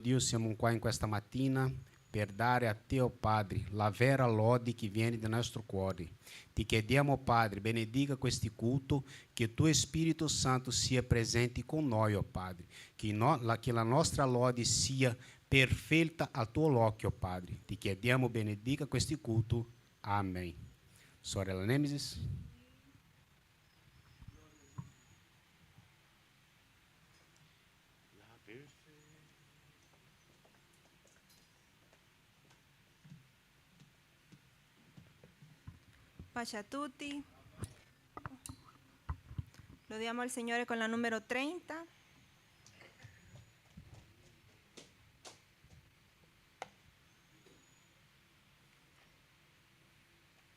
Dio, siamo qua in questa mattina per dare a te, oh Padre, la vera lode che viene dal nostro cuore. Ti chiediamo, Padre, benedica questi culto, che il tuo Spirito Santo sia presente con noi, oh Padre, che la nostra lode sia perfetta al tuo occhio, Padre. Ti chiediamo, benedica questi culto. Amém. Sorella Nemesis. Pace a tutti. Lodiamo il Signore con la numero 30.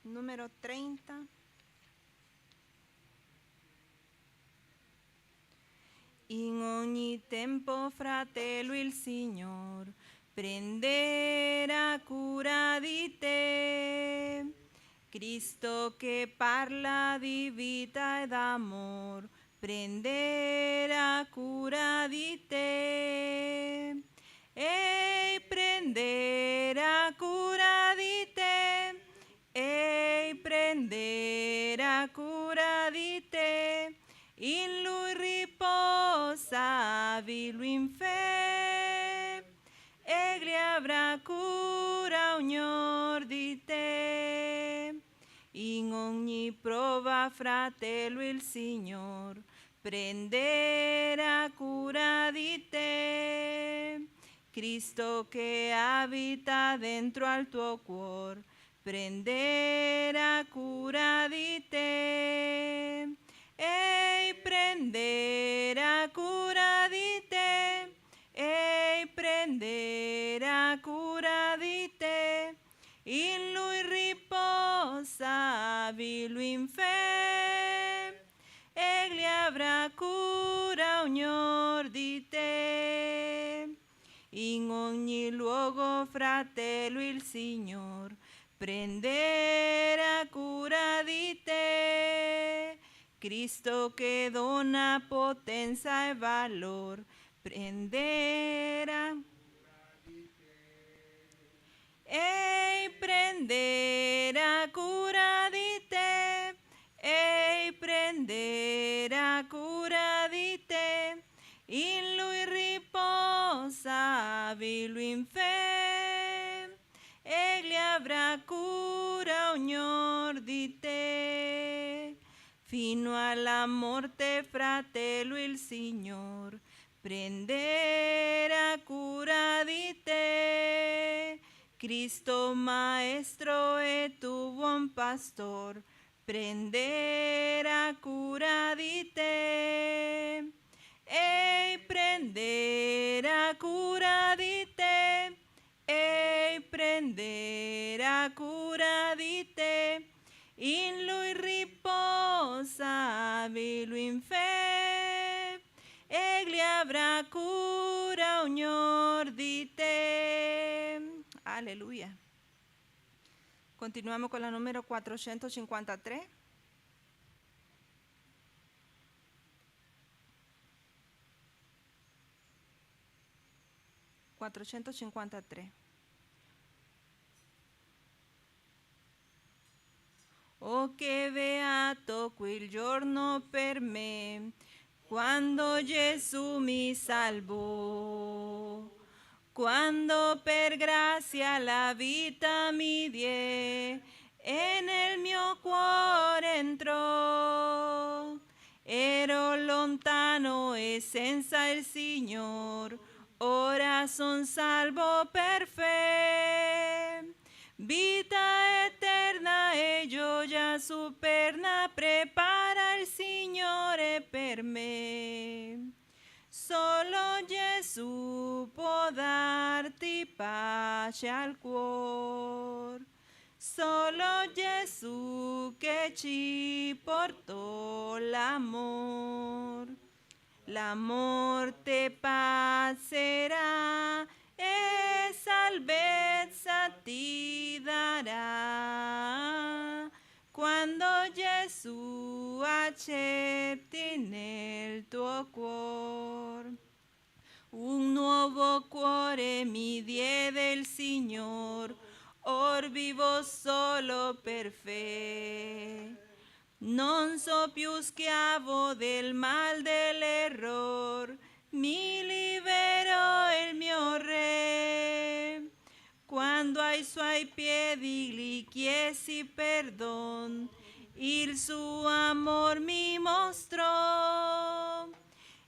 Numero 30. In ogni tempo, fratello, il Signor prenderà cura di te. Cristo che parla di vita ed amor prenderà cura di te. Ei prenderà cura di te. Ei prenderà cura di te. In lui riposavi lui in fe. Egli avrà cura ognor di te. In ogni prova, fratello, il Signor prenderà cura di te. Cristo che abita dentro al tuo cuore prenderà cura di te. Ei prenderà cura di te. Ei prenderà cura di te. In lui riposavi lui in fe. Egli avrà cura ognor di te. In ogni luogo, fratello, il Signor prenderà cura di te. Cristo che dona potenza e valor prenderà. Ei prenderà cura di te. Ei prenderà cura di te. In lui riposavi lui in fe. Egli avrà cura ognor di te. Fino alla morte, fratello, il Signor prenderà cura di te. Cristo maestro e tu buon pastor prenderà cura di te. Ei prenderà cura di te. Ei prenderà cura di te. In lui riposavi lui in fe. Egli avrà cura ognor di te. Aleluya. Continuamos con la número 453. Oh, che beato quel giorno per me, quando Gesù mi salvò. Quando per grazia la vita mi die e nel mio cuore entrò. Ero lontano e senza il Signor, ora son salvo per fe. Vita eterna e gioia superna prepara il Signore per me. Solo Gesù può darti pace al cuore. Solo Gesù che ci portò l'amor. L'amor te passerà e salvezza ti darà. Quando Gesù accetti nel tuo cuore un nuovo cuore Signore mi diede il Signor, or vivo solo per fe. Non so più schiavo del mal dell'error, mi liberò il mio Re. Quando ai suoi piedi gli chiesi perdon, il suo amor mi mostrò.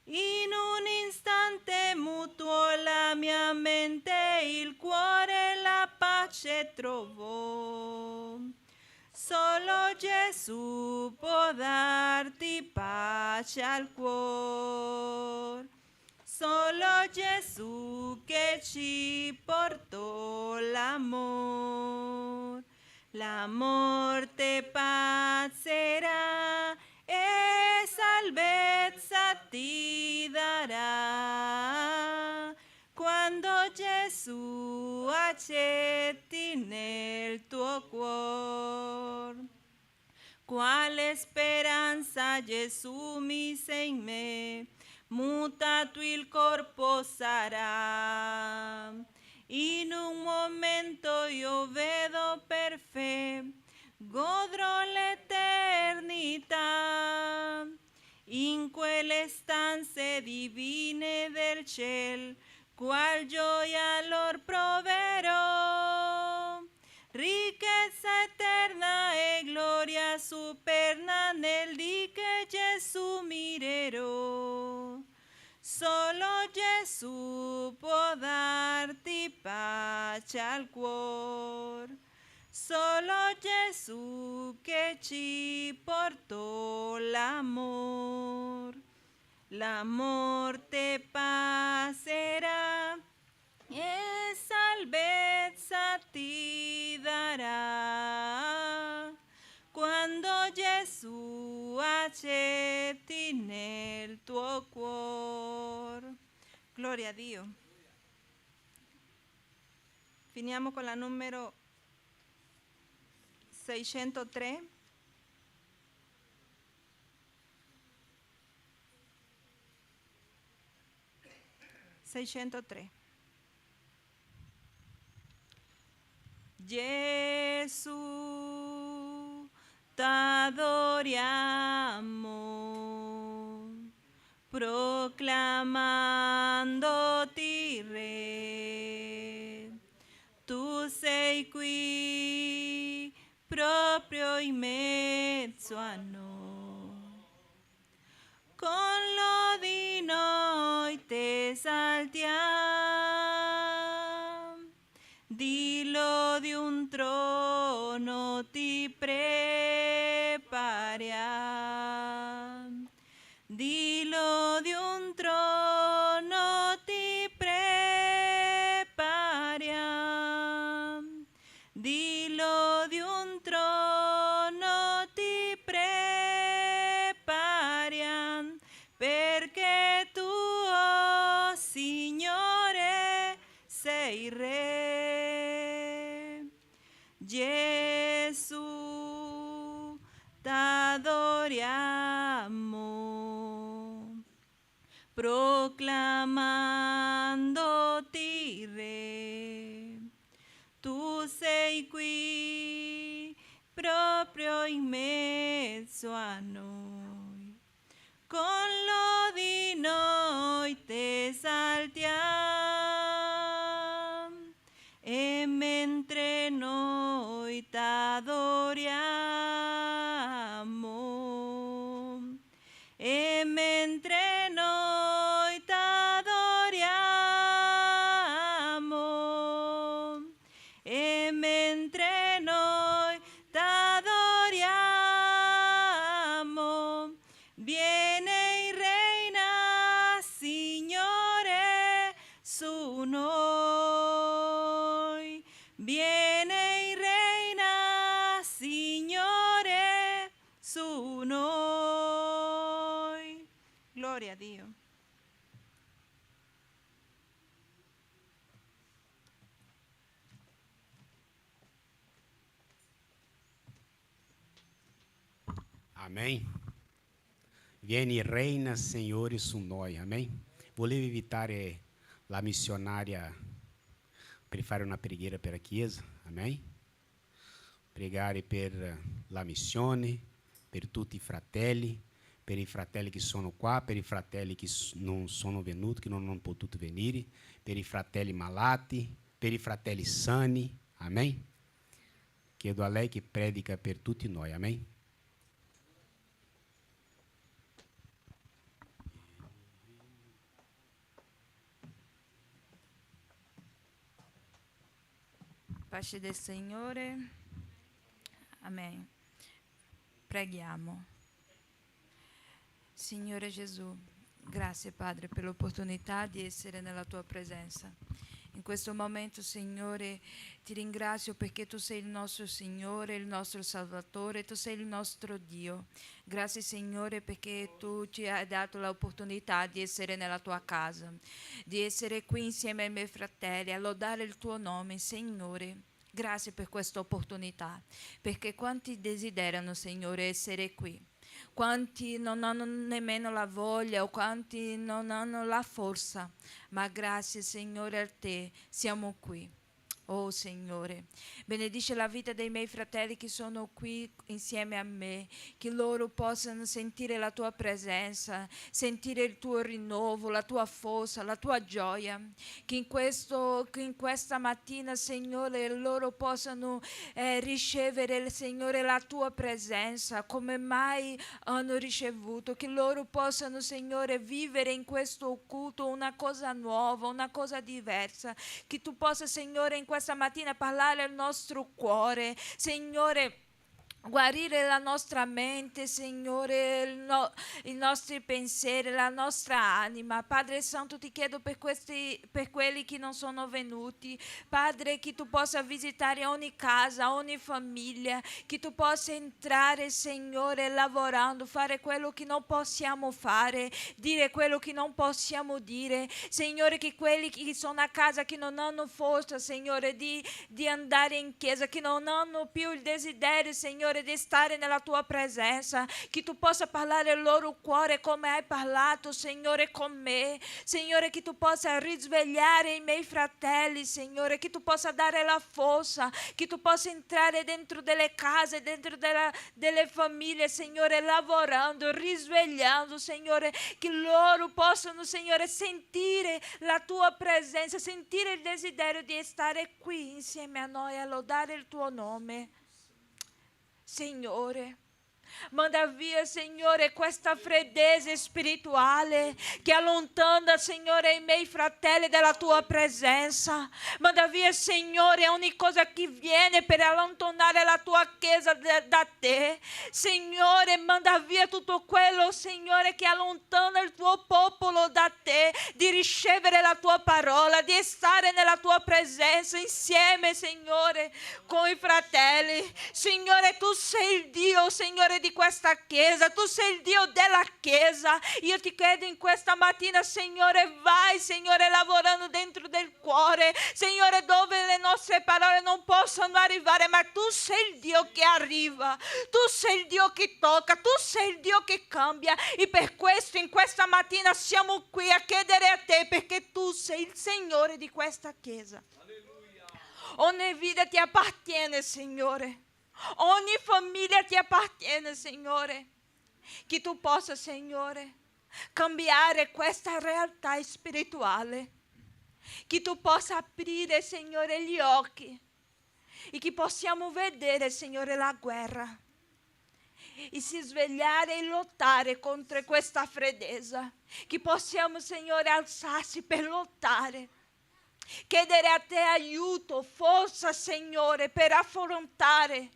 In un istante mutuò la mia mente, il cuore la pace trovò. Solo Gesù può darti pace al cuore. Solo Gesù che ci portò l'amor. L'amor te pazzerà e salvezza ti darà. Quando Gesù accetti nel tuo cuore. Quale speranza Gesù mise in me, mutato il corpo sarà. In un momento io vedo per fe, godrò l'eternità. In quelle stanze divine del ciel, qual gioia lor proverò. Ricchezza eterna e gloria superna nel dì che Gesù mirerò. Solo Gesù può darti pace al cuore. Solo Gesù che ci portò l'amor. L'amor te passerà e salvezza ti darà. Quando Gesù accetti nel tuo cuore. Gloria a Dio. Finiamo con la numero 603. Gesù, t'adoriamo, proclamandoti Re. Tu sei qui, proprio in mezzo a noi. Con lodi noi te esaltiamo, dillo di un trono ti prepariamo, dillo di un trono ti prepariamo, dillo di un trono ti prepariamo, perché tu, oh Signore, sei Re. Gesù, t'adoriamo, proclamandoti Re. Tu sei qui, proprio in mezzo a noi. Con lodi noi te esaltiamo, e mentre noi t'adoriamo, e mentre noi t'adoriamo, e mentre noi t'adoriamo, viene e reina, Signore, su noi. Viene e reina, Signore, su noi. Gloria a Dio. Amém? Vieni reina, Signore, su noi. Amém? Volevo invitare la missionaria per fare una preghiera per la Chiesa, amen? Pregare per la missione, per tutti i fratelli, per i fratelli che sono qua, per i fratelli che non sono venuti, che non hanno potuto venire, per i fratelli malati, per i fratelli sani, amen? Chiedo a lei che predica per tutti noi, amen? Pace del Signore. Amen. Preghiamo. Signore Gesù, grazie Padre per l'opportunità di essere nella Tua presenza. In questo momento, Signore, ti ringrazio perché Tu sei il nostro Signore, il nostro Salvatore, Tu sei il nostro Dio. Grazie, Signore, perché Tu ci hai dato l'opportunità di essere nella Tua casa, di essere qui insieme ai miei fratelli, a lodare il Tuo nome, Signore. Grazie per questa opportunità, perché quanti desiderano, Signore, essere qui. Quanti non hanno nemmeno la voglia o quanti non hanno la forza, ma grazie Signore a Te siamo qui. Oh Signore, benedice la vita dei miei fratelli che sono qui insieme a me, che loro possano sentire la Tua presenza, sentire il Tuo rinnovo, la Tua forza, la Tua gioia, che in questa mattina, Signore, loro possano ricevere, Signore, la Tua presenza come mai hanno ricevuto, che loro possano, Signore, vivere in questo culto una cosa nuova, una cosa diversa, che Tu possa, Signore, in questa mattina parlare al nostro cuore, Signore, guarire la nostra mente, Signore, i nostri pensieri, la nostra anima. Padre Santo, ti chiedo per quelli che non sono venuti, Padre, che Tu possa visitare ogni casa, ogni famiglia, che Tu possa entrare, Signore, lavorando, fare quello che non possiamo fare, dire quello che non possiamo dire, Signore, che quelli che sono a casa, che non hanno forza, Signore, di andare in chiesa, che non hanno più il desiderio, Signore, di stare nella Tua presenza, che Tu possa parlare al loro cuore come hai parlato, Signore, con me, Signore, che Tu possa risvegliare i miei fratelli, Signore, che Tu possa dare la forza, che Tu possa entrare dentro delle case, dentro delle famiglie, Signore, lavorando, risvegliando, Signore, che loro possano, Signore, sentire la Tua presenza, sentire il desiderio di stare qui insieme a noi a lodare il Tuo nome. Signore, manda via, Signore, questa freddezza spirituale che allontana, Signore, i miei fratelli dalla Tua presenza. Manda via, Signore, ogni cosa che viene per allontanare la Tua Chiesa da Te. Signore, manda via tutto quello, Signore, che allontana il Tuo popolo da Te, di ricevere la Tua parola, di stare nella Tua presenza insieme, Signore, con i fratelli. Signore, Tu sei il Dio, Signore, di questa Chiesa, Tu sei il Dio della Chiesa. Io ti chiedo in questa mattina, Signore, vai, Signore, lavorando dentro del cuore, Signore, dove le nostre parole non possono arrivare, ma Tu sei il Dio che arriva, Tu sei il Dio che tocca, Tu sei il Dio che cambia, e per questo in questa mattina siamo qui a chiedere a Te, perché Tu sei il Signore di questa Chiesa. Ogni vita ti appartiene, Signore. Ogni famiglia ti appartiene, Signore. Che Tu possa, Signore, cambiare questa realtà spirituale. Che Tu possa aprire, Signore, gli occhi e che possiamo vedere, Signore, la guerra e si svegliare e lottare contro questa freddezza. Che possiamo, Signore, alzarsi per lottare. Chiedere a Te aiuto, forza, Signore, per affrontare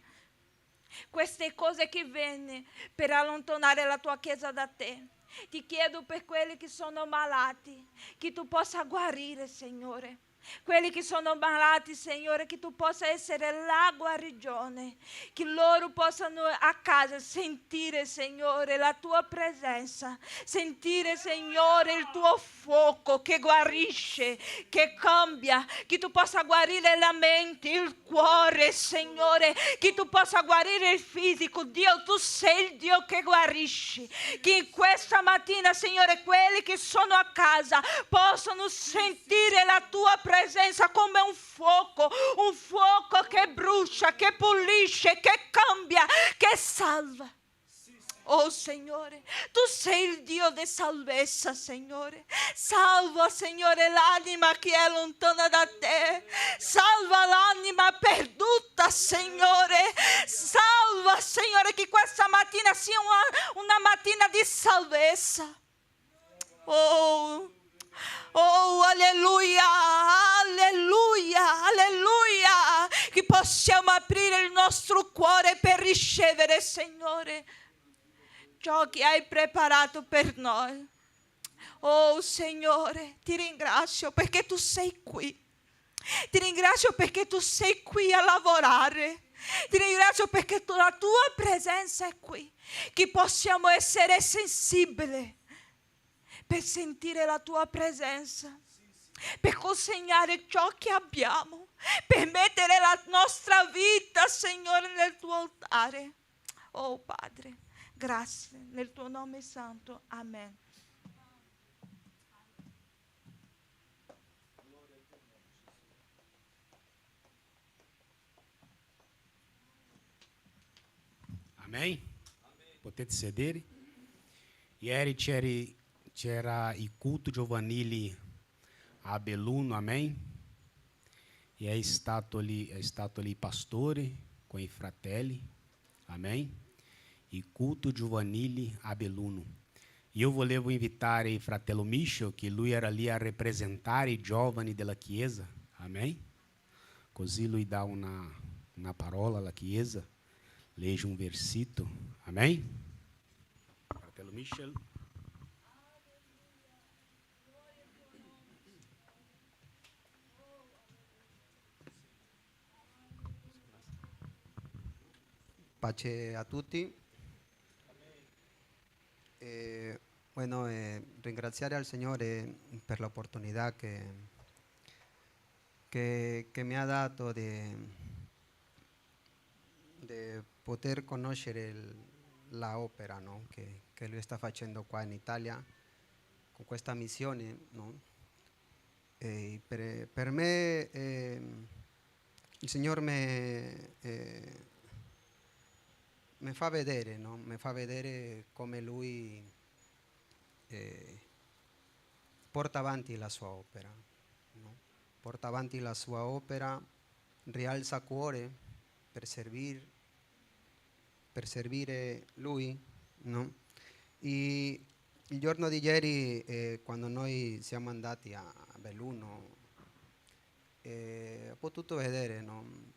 queste cose che vengono per allontanare la Tua Chiesa da Te. Ti chiedo per quelli che sono malati, che Tu possa guarire, Signore. Quelli che sono malati, Signore, che Tu possa essere la guarigione, che loro possano a casa sentire, Signore, la Tua presenza, sentire, Signore, il Tuo fuoco che guarisce, che cambia, che Tu possa guarire la mente, il cuore, Signore, che Tu possa guarire il fisico. Dio, Tu sei il Dio che guarisci, che in questa mattina, Signore, quelli che sono a casa possano sentire la Tua presenza, presenza come un fuoco che brucia, che pulisce, che cambia, che salva. Oh Signore, tu sei il Dio di salvezza, Signore. Salva, Signore, l'anima che è lontana da te. Salva l'anima perduta, Signore. Salva, Signore, che questa mattina sia una mattina di salvezza. Oh, alleluia, alleluia, alleluia. Che possiamo aprire il nostro cuore per ricevere, Signore, ciò che hai preparato per noi. Oh Signore, ti ringrazio perché tu sei qui. Ti ringrazio perché tu sei qui a lavorare. Ti ringrazio perché la tua presenza è qui. Che possiamo essere sensibili per sentire la tua presenza, per consegnare ciò che abbiamo, per mettere la nostra vita, Signore, nel tuo altare. Oh Padre, grazie nel tuo nome santo. Amen. Amém? Potete sedere? Ieri c'era il culto giovanile a Belluno, amém? E è stato lì il pastore con i fratelli, amém? Il culto giovanile a Belluno. Io volevo invitare il fratello Michel, che lui era lì a rappresentare i giovani della chiesa, amém? Così lui dà una parola alla chiesa, legge un versito, amém? Fratello Michel. Pace a tutti. Bueno, ringraziare al Signore per l'opportunità che mi ha dato di poter conoscere la opera, no? che Lui sta facendo qua in Italia con questa missione. No? Per me il Signore mi fa vedere, no? Mi fa vedere come Lui porta avanti la sua opera, no? Porta avanti la sua opera, rialza cuore per servire Lui, no? E il giorno di ieri, quando noi siamo andati a Belluno, ho potuto vedere, no?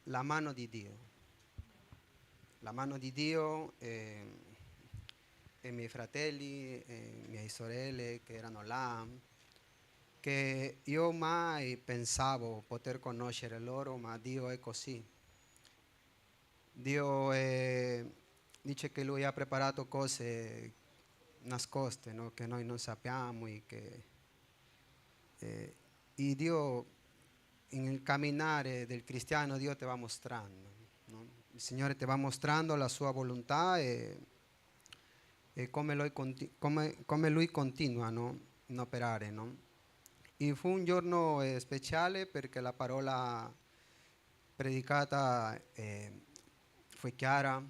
La mano di Dio, e i miei fratelli, e le mie sorelle che erano là, che io mai pensavo poter conoscere loro, ma Dio è così. Dio dice che Lui ha preparato cose nascoste, no? Che noi non sappiamo e Dio, nel camminare del cristiano, Dio ti va mostrando, no? Il Signore ti va mostrando la sua volontà e come Lui continua, no? In operare, no? E fu un giorno speciale perché la parola predicata fu chiara,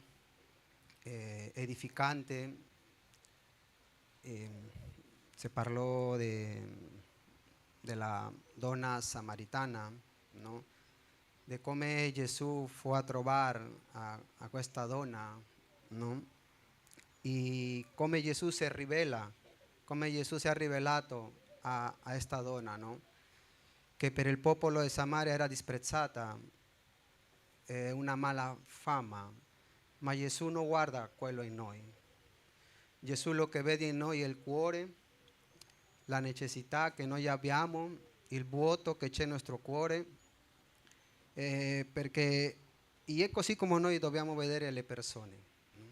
edificante. Si parlò della donna samaritana, no? Di come Gesù fu a trovare a questa donna, no? E come Gesù si rivela, come Gesù si è rivelato a questa donna, no? Che per il popolo di Samaria era disprezzata, una mala fama, ma Gesù non guarda quello in noi. Gesù lo che vede in noi è il cuore, la necessità che noi abbiamo, il vuoto che c'è nel nostro cuore, perché è così come noi dobbiamo vedere le persone, no?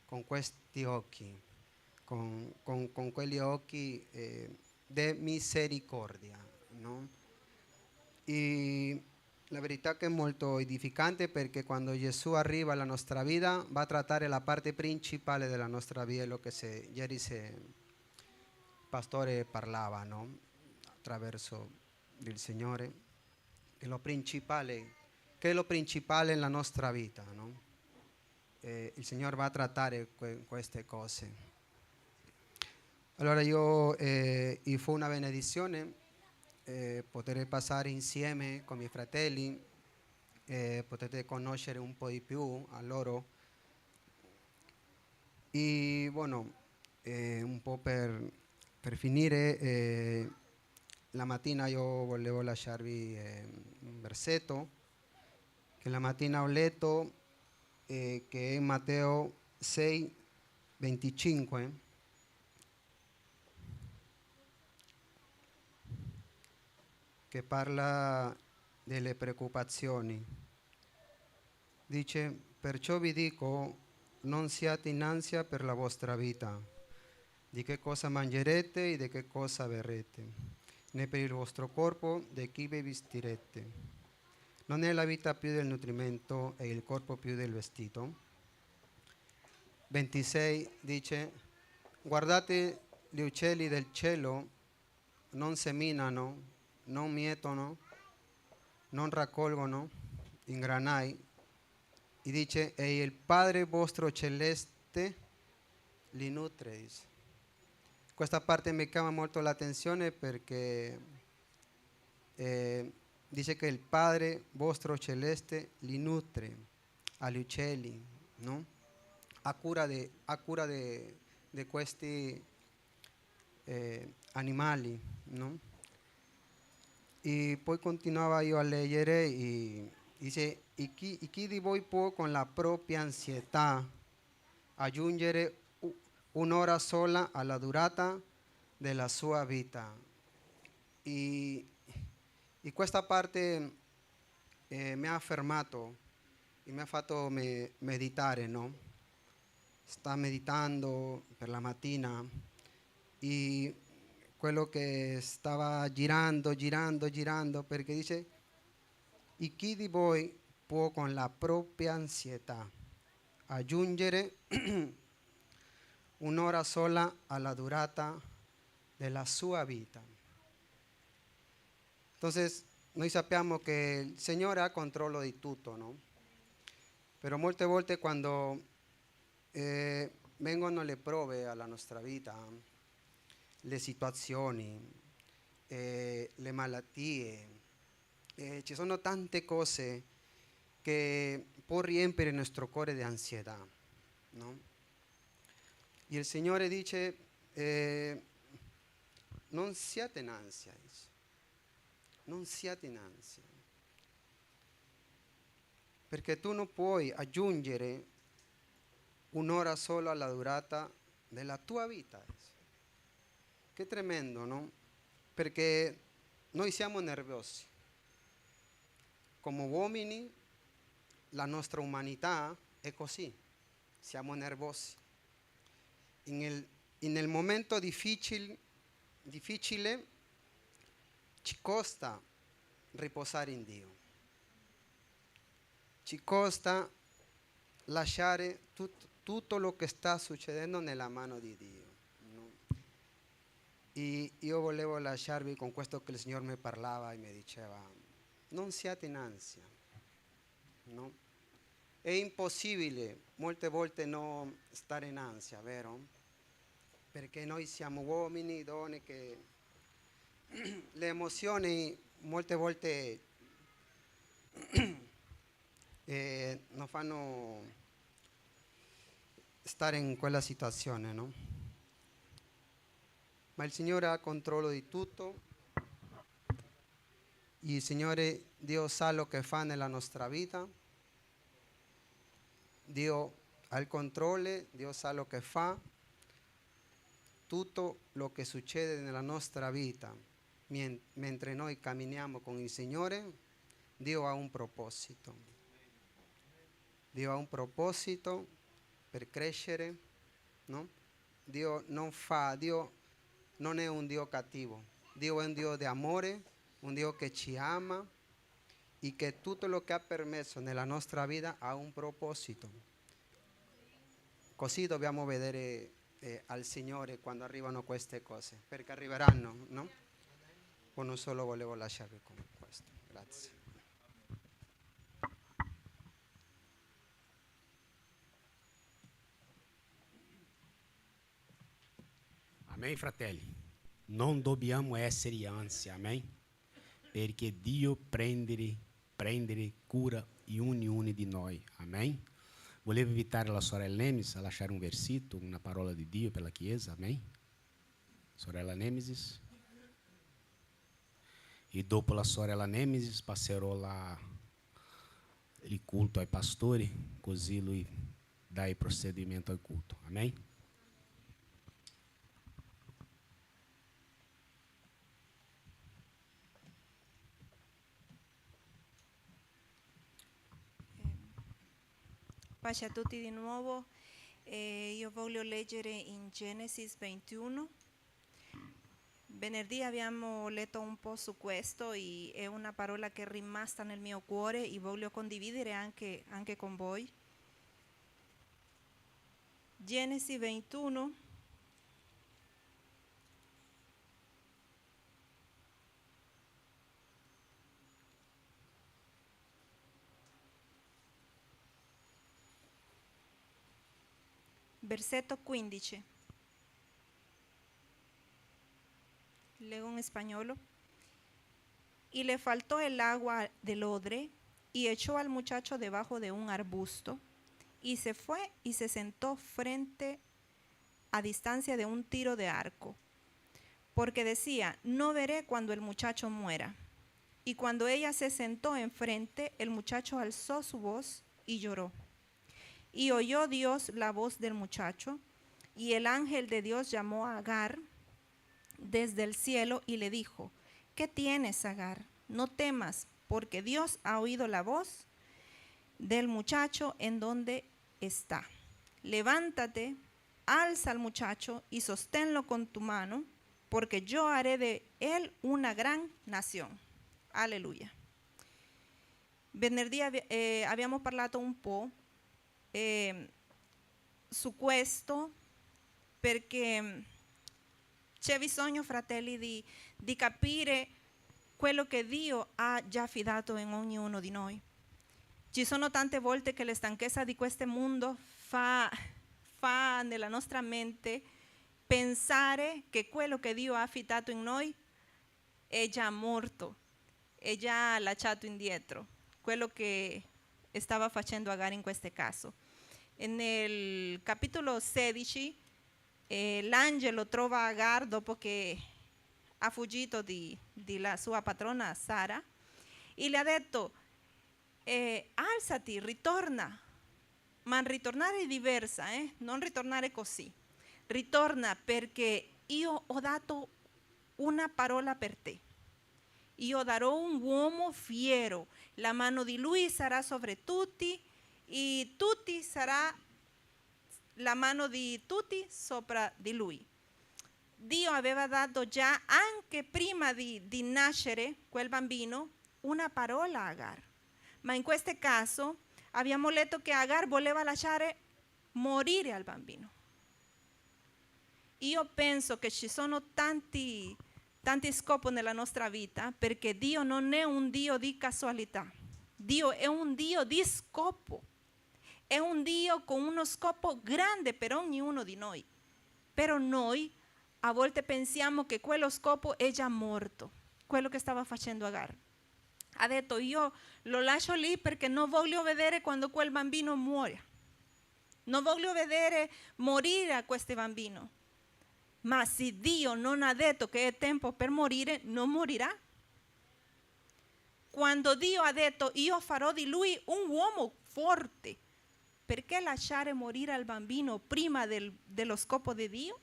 Con questi occhi, con quegli occhi di misericordia, no? E la verità che è molto edificante perché quando Gesù arriva alla nostra vita va a trattare la parte principale della nostra vita, lo che ieri si pastore parlava, no? Attraverso il Signore, che lo principale, che è lo principale nella nostra vita, no? Il Signore va a trattare queste cose. Allora e fu una benedizione poter passare insieme con i miei fratelli, potete conoscere un po' di più a loro. E bueno, un po' per finire, la mattina io volevo lasciarvi un versetto che la mattina ho letto, che è in Matteo 6, 25. Che parla delle preoccupazioni. Dice, perciò vi dico, non siate in ansia per la vostra vita, di che cosa mangerete e di che cosa berrete, né per il vostro corpo di che vi vestirete. Non è la vita più del nutrimento e il corpo più del vestito? 26 dice, guardate gli uccelli del cielo, non seminano, non mietono, non raccolgono in granai, e dice, e il Padre vostro celeste li nutre. Dice. Questa parte mi chiama molto l'attenzione perché dice che il Padre vostro celeste li nutre agli uccelli, no? A cura di questi animali, no? E poi continuava io a leggere e dice, e chi di voi può con la propria ansietà aggiungere un'ora sola alla durata della sua vita? E questa parte mi ha fermato e mi ha fatto meditare, no? Sta meditando per la mattina e quello che stava girando, perché dice, e chi di voi può con la propria ansietà aggiungere un'ora sola alla durata della sua vita? Entonces, noi sappiamo che il Signore ha controllo di tutto, no? Però molte volte quando vengono le prove alla nostra vita, le situazioni, le malattie, ci sono tante cose che può riempire il nostro cuore di ansietà, no? E il Signore dice, non siate in ansia, dice. Non siate in ansia, perché tu non puoi aggiungere un'ora solo alla durata della tua vita. Che tremendo, no? Perché noi siamo nervosi. Come uomini, la nostra umanità è così, siamo nervosi. Nel momento difficile ci costa riposare in Dio, ci costa lasciare tutto lo che sta succedendo nella mano di Dio, no? E io volevo lasciarvi con questo che il Signore mi parlava e mi diceva, non siate in ansia, no? È impossibile molte volte non stare in ansia, vero? Perché noi siamo uomini, donne che le emozioni molte volte non fanno stare in quella situazione, no? Ma il Signore ha controllo di tutto. Il Signore, Dio sa lo che fa nella nostra vita. Dio ha il controllo, Dio sa lo che fa. Tutto lo che succede nella nostra vita, mentre noi camminiamo con il Signore, Dio ha un proposito. Dio ha un proposito per crescere, no? Dio non è un Dio cattivo. Dio è un Dio di amore, un Dio che ci ama e che tutto lo che ha permesso nella nostra vita ha un proposito. Così dobbiamo vedere al Signore quando arrivano queste cose, perché arriveranno, no? Uno solo volevo lasciarvi con questo. Grazie. Amém, fratelli? Non dobbiamo essere ansi, amém? Perché Dio prendere cura di ognuno di noi, amém? Volevo invitare la sorella Nemesis a lasciare un versito, una parola di Dio per la Chiesa, amém? Sorella Nemesis. E dopo la sorella Nemesis passerò il culto ai pastori, così lui dà il procedimento al culto, amém? Pace a tutti di nuovo. Io voglio leggere in Genesi 21. Venerdì abbiamo letto un po' su questo e è una parola che è rimasta nel mio cuore e voglio condividere anche con voi. Genesi 21. Versetto 15. Leo en español. Y le faltó el agua del odre y echó al muchacho debajo de un arbusto y se fue y se sentó frente a distancia de un tiro de arco, porque decía, no veré cuando el muchacho muera. Y cuando ella se sentó enfrente, el muchacho alzó su voz y lloró. Y oyó Dios la voz del muchacho, y el ángel de Dios llamó a Agar desde el cielo y le dijo, ¿qué tienes, Agar? No temas, porque Dios ha oído la voz del muchacho en donde está. Levántate, alza al muchacho y sosténlo con tu mano, porque yo haré de él una gran nación. Alleluia. Venerdì abbiamo parlato un po' su questo, perché c'è bisogno, fratelli, di capire quello che Dio ha già affidato in ognuno di noi. Ci sono tante volte che la stanchezza di questo mondo fa nella nostra mente pensare che quello che Dio ha affidato in noi è già morto, è già lasciato indietro, quello che stava facendo Agar in questo caso. Nel capitolo 16 l'angelo trova Agar dopo che ha fuggito di la sua patrona Sara e le ha detto alzati, ritorna, ma ritornare è diversa, non ritornare così, ritorna perché io ho dato una parola per te. Io darò un uomo fiero, la mano di lui sarà sopra tutti e tutti sarà la mano di tutti sopra di lui. Dio aveva dato già, anche prima di nascere quel bambino, una parola a Agar. Ma in questo caso abbiamo letto che Agar voleva lasciare morire al bambino. Io penso che ci sono tanti scopi nella nostra vita, perché Dio non è un Dio di casualità. Dio è un Dio di scopo. È un Dio con uno scopo grande per ognuno di noi. Però noi a volte pensiamo che quello scopo è già morto, quello che stava facendo Agar. Ha detto, io lo lascio lì perché non voglio vedere quando quel bambino muore. Non voglio vedere morire a questo bambino. Ma se Dio non ha detto che è tempo per morire, non morirà. Quando Dio ha detto, io farò di lui un uomo forte, perché lasciare morire al bambino prima dello scopo di Dio?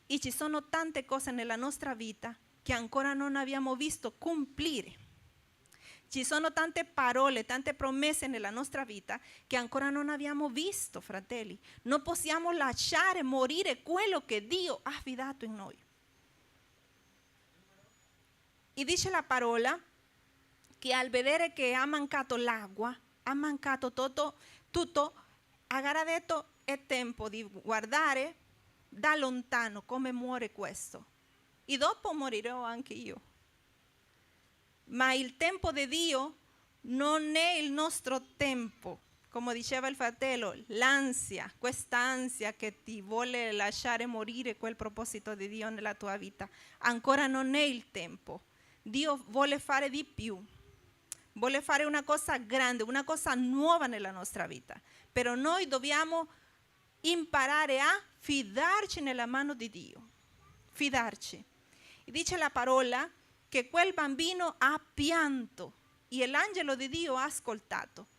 E ci sono tante cose nella nostra vita che ancora non abbiamo visto complire. Ci sono tante parole, tante promesse nella nostra vita che ancora non abbiamo visto, fratelli. Non possiamo lasciare morire quello che Dio ha affidato in noi. E dice la parola che al vedere che ha mancato l'acqua, ha mancato tutto, Agar ha detto è tempo di guardare da lontano come muore questo. E dopo morirò anche io. Ma il tempo di Dio non è il nostro tempo. Come diceva il fratello, l'ansia, quest'ansia che ti vuole lasciare morire quel proposito di Dio nella tua vita, ancora non è il tempo. Dio vuole fare di più, vuole fare una cosa grande, una cosa nuova nella nostra vita. Però noi dobbiamo imparare a fidarci nella mano di Dio, fidarci. E dice la parola che quel bambino ha pianto e l'angelo di Dio ha ascoltato.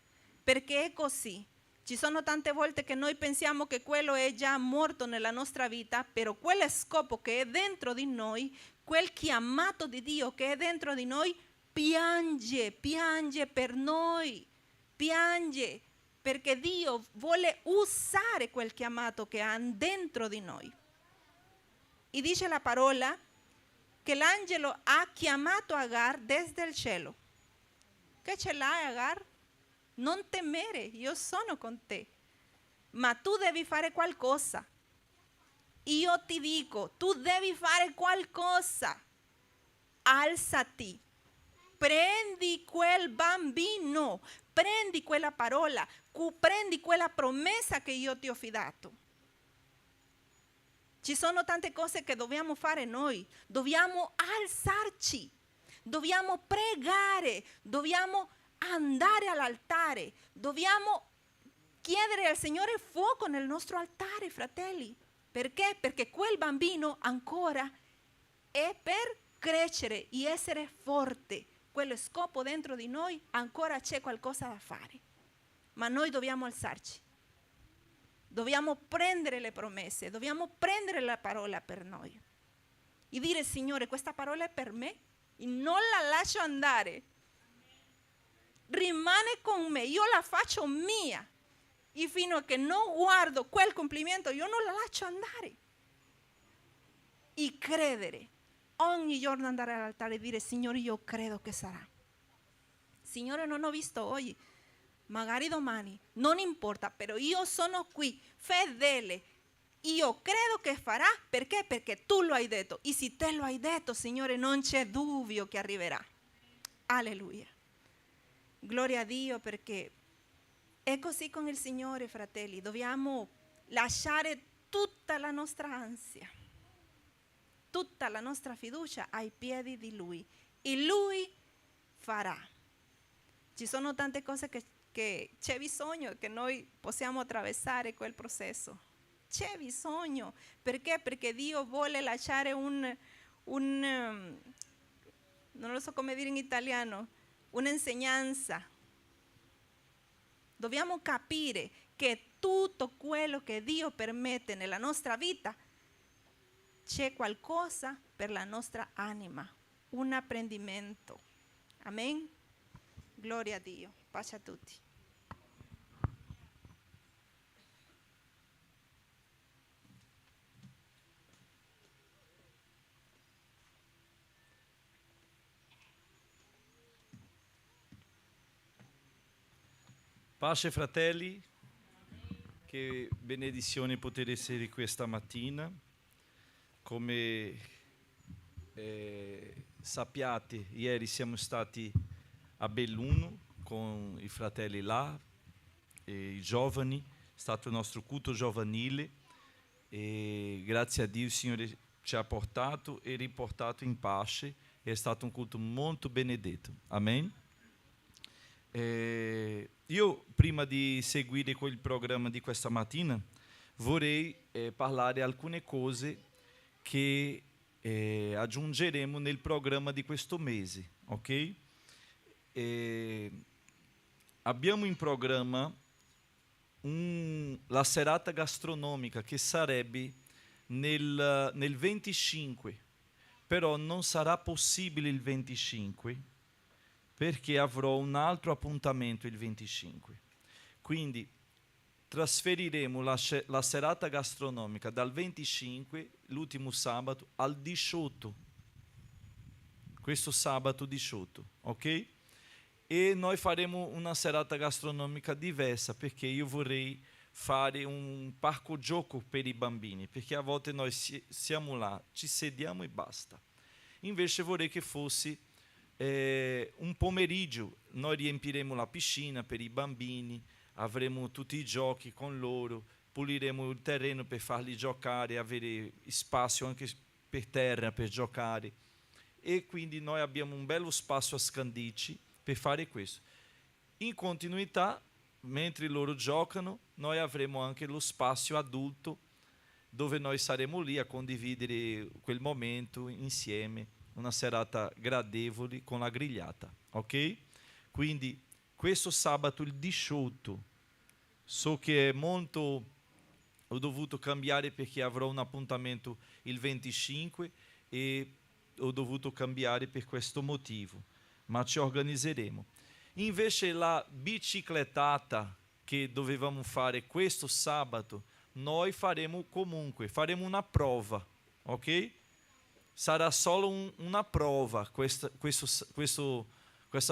Perché è così. Ci sono tante volte che noi pensiamo che quello è già morto nella nostra vita, però quel scopo che è dentro di noi, quel chiamato di Dio che è dentro di noi, piange per noi, piange perché Dio vuole usare quel chiamato che ha dentro di noi. E dice la parola che l'angelo ha chiamato Agar desde il cielo. Che ce l'hai, Agar? Non temere, io sono con te, ma tu devi fare qualcosa. Io ti dico, tu devi fare qualcosa. Alzati, prendi quel bambino, prendi quella parola, prendi quella promessa che io ti ho dato. Ci sono tante cose che dobbiamo fare noi, dobbiamo alzarci, dobbiamo pregare, dobbiamo andare all'altare, dobbiamo chiedere al Signore fuoco nel nostro altare, fratelli. Perché? Perché quel bambino ancora è per crescere e essere forte. Quello scopo dentro di noi ancora c'è qualcosa da fare, ma noi dobbiamo alzarci, dobbiamo prendere le promesse, dobbiamo prendere la parola per noi e dire: Signore, questa parola è per me e non la lascio andare. Rimane con me, io la faccio mia e fino a che non guardo quel compimento io non la lascio andare. E credere, ogni giorno andare all'altare e dire: Signore, io credo che sarà. Signore, non ho visto oggi, magari domani, non importa, però io sono qui, fedele. Io credo che farà, perché? Perché tu lo hai detto. E se te lo hai detto, Signore, non c'è dubbio che arriverà. Alleluia. Gloria a Dio, perché è così con il Signore, fratelli. Dobbiamo lasciare tutta la nostra ansia, tutta la nostra fiducia ai piedi di Lui e Lui farà. Ci sono tante cose che c'è bisogno che noi possiamo attraversare quel processo. C'è bisogno. Perché? Perché Dio vuole lasciare non lo so come dire in italiano, un'insegnanza. Dobbiamo capire che tutto quello che Dio permette nella nostra vita c'è qualcosa per la nostra anima, un apprendimento. Amen. Gloria a Dio. Pace a tutti. Pace fratelli, che benedizione poter essere questa mattina. Come sappiate, ieri siamo stati a Belluno con i fratelli là, e i giovani, è stato il nostro culto giovanile e grazie a Dio il Signore ci ha portato e riportato in pace. È stato un culto molto benedetto. Amen. Io prima di seguire quel programma di questa mattina vorrei parlare alcune cose che aggiungeremo nel programma di questo mese, ok? Abbiamo in programma la serata gastronomica che sarebbe nel 25, però non sarà possibile il 25 perché avrò un altro appuntamento il 25. Quindi trasferiremo la serata gastronomica dal 25, l'ultimo sabato, al 18. Questo sabato 18, ok? E noi faremo una serata gastronomica diversa perché io vorrei fare un parco gioco per i bambini, perché a volte noi siamo là, ci sediamo e basta. Invece vorrei che fosse un pomeriggio, noi riempiremo la piscina per i bambini, avremo tutti i giochi con loro, puliremo il terreno per farli giocare, avere spazio anche per terra per giocare, e quindi noi abbiamo un bello spazio a Scandici per fare questo. In continuità, mentre loro giocano, noi avremo anche lo spazio adulto dove noi saremo lì a condividere quel momento insieme, una serata gradevole con la grigliata, ok? Quindi questo sabato il 18, so che è molto, ho dovuto cambiare perché avrò un appuntamento il 25 e ho dovuto cambiare per questo motivo, ma ci organizzeremo. Invece la biciclettata che dovevamo fare questo sabato, noi faremo comunque, faremo una prova, ok? Sarà solo una prova questa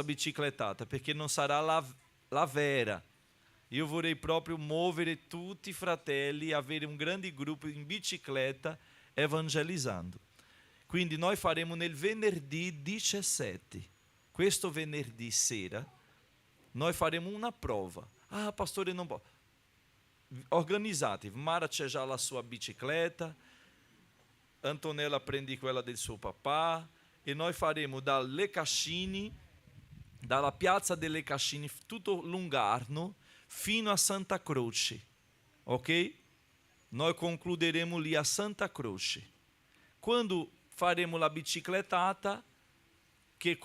biciclettata, perché non sarà la vera. Io vorrei proprio muovere tutti i fratelli, avere un grande gruppo in bicicletta evangelizzando. Quindi noi faremo nel venerdì 17. Questo venerdì sera noi faremo una prova. Ah, pastore, non può. Organizzatevi. Mara c'è già la sua bicicletta, Antonella prende quella del suo papà, e noi faremo dalle Cascine, dalla piazza delle Cascine, tutto Lungarno, fino a Santa Croce, ok? Noi concluderemo lì a Santa Croce. Quando faremo la biciclettata, che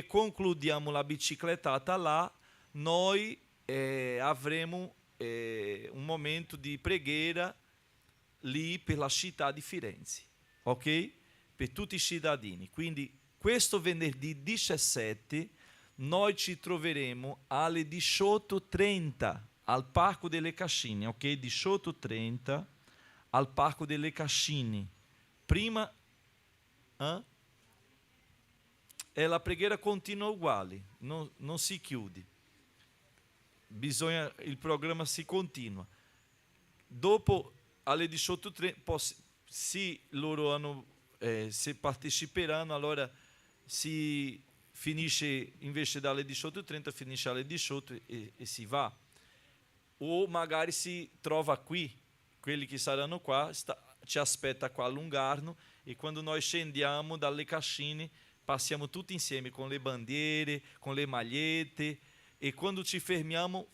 concludiamo la biciclettata là, noi avremo un momento di preghiera lì per la città di Firenze, ok? Per tutti i cittadini. Quindi questo venerdì 17 noi ci troveremo alle 18:30 al Parco delle Cascine, ok? 18:30 al Parco delle Cascine. Prima e la preghiera continua uguale, non si chiude. Il programma si continua. Dopo alle 18:30, se loro hanno, se parteciperanno, allora si finisce, invece dalle 18:30 finisce alle 18 e si va. O magari si trova qui, quelli che saranno qua, ci aspetta qua a Lungarno, e quando noi scendiamo dalle Cascine passiamo tutti insieme con le bandiere, con le magliette, e quando ci fermiamo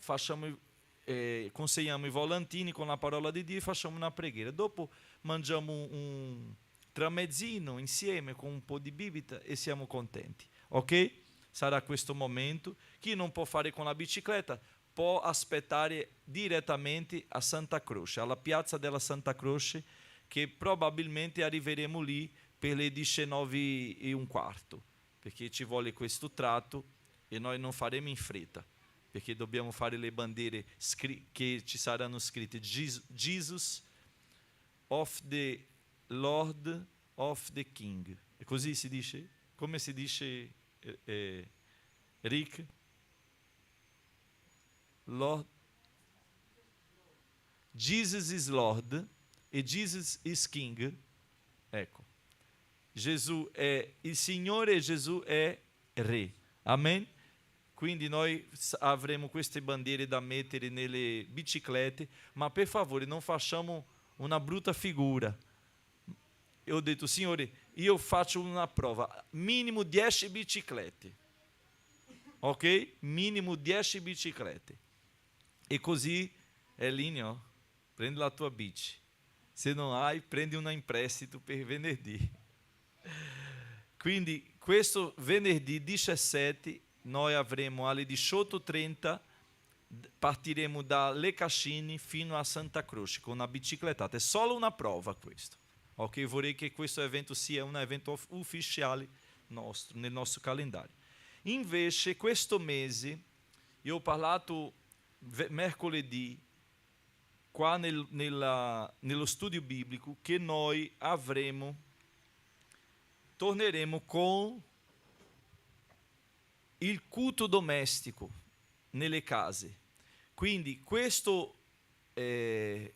consegniamo i volantini con la parola di Dio e facciamo una preghiera. Dopo mangiamo un tramezzino insieme con un po' di bibita e siamo contenti, ok? Sarà questo momento. Chi non può fare con la bicicletta può aspettare direttamente a Santa Croce, alla piazza della Santa Croce, che probabilmente arriveremo lì per le 19:15, perché ci vuole questo tratto e noi non faremo in fretta, perché dobbiamo fare le bandiere che ci saranno scritte Jesus of the Lord of the King. E così si dice? Come si dice, Rick? Lord. Jesus is Lord e Jesus is King. Ecco. Gesù è il Signore e Gesù è Re. Amen? Quindi noi avremo queste bandiere da mettere nelle biciclette, ma per favore non facciamo una brutta figura. Eu ho detto, Signore, io faccio una prova, minimo 10 biciclette, ok? Minimo 10 biciclette. E così, Elinio, prendi la tua bici. Se non hai, prendi una in prestito per venerdì. Quindi questo venerdì 17 noi avremo alle 18:30, partiremo dalle Cascine fino a Santa Croce con una biciclettata. È solo una prova questo, ok? Vorrei che questo evento sia un evento ufficiale nel nostro calendario. Invece questo mese, io ho parlato mercoledì qua nello studio biblico che noi torneremo con il culto domestico nelle case. Quindi questo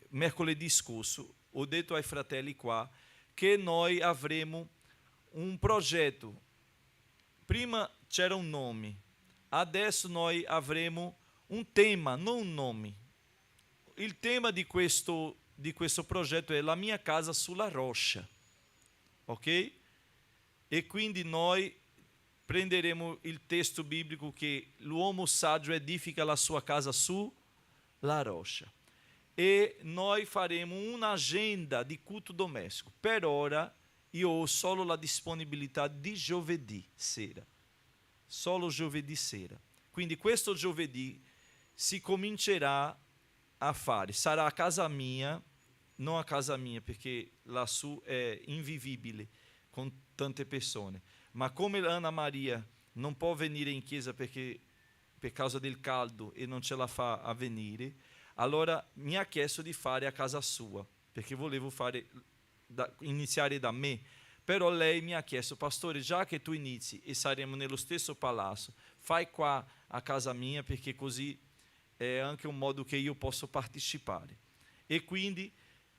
mercoledì scorso, ho detto ai fratelli qua che noi avremo un progetto. Prima c'era un nome, adesso noi avremo un tema, non un nome. Il tema di questo progetto è la mia casa sulla roccia, ok? E quindi noi prenderemo il testo biblico che l'uomo saggio edifica la sua casa sulla roccia. E noi faremo un'agenda di culto domestico. Per ora io ho solo la disponibilità di giovedì sera, solo giovedì sera. Quindi questo giovedì si comincerà a fare, sarà a casa mia, non a casa mia perché lassù è invivibile con tante persone, ma come Anna Maria non può venire in chiesa perché per causa del caldo e non ce la fa a venire, allora mi ha chiesto di fare a casa sua, perché volevo iniziare da me. Però lei mi ha chiesto: pastore, già che tu inizi e saremo nello stesso palazzo, fai qua a casa mia, perché così è anche un modo che io posso partecipare. E quindi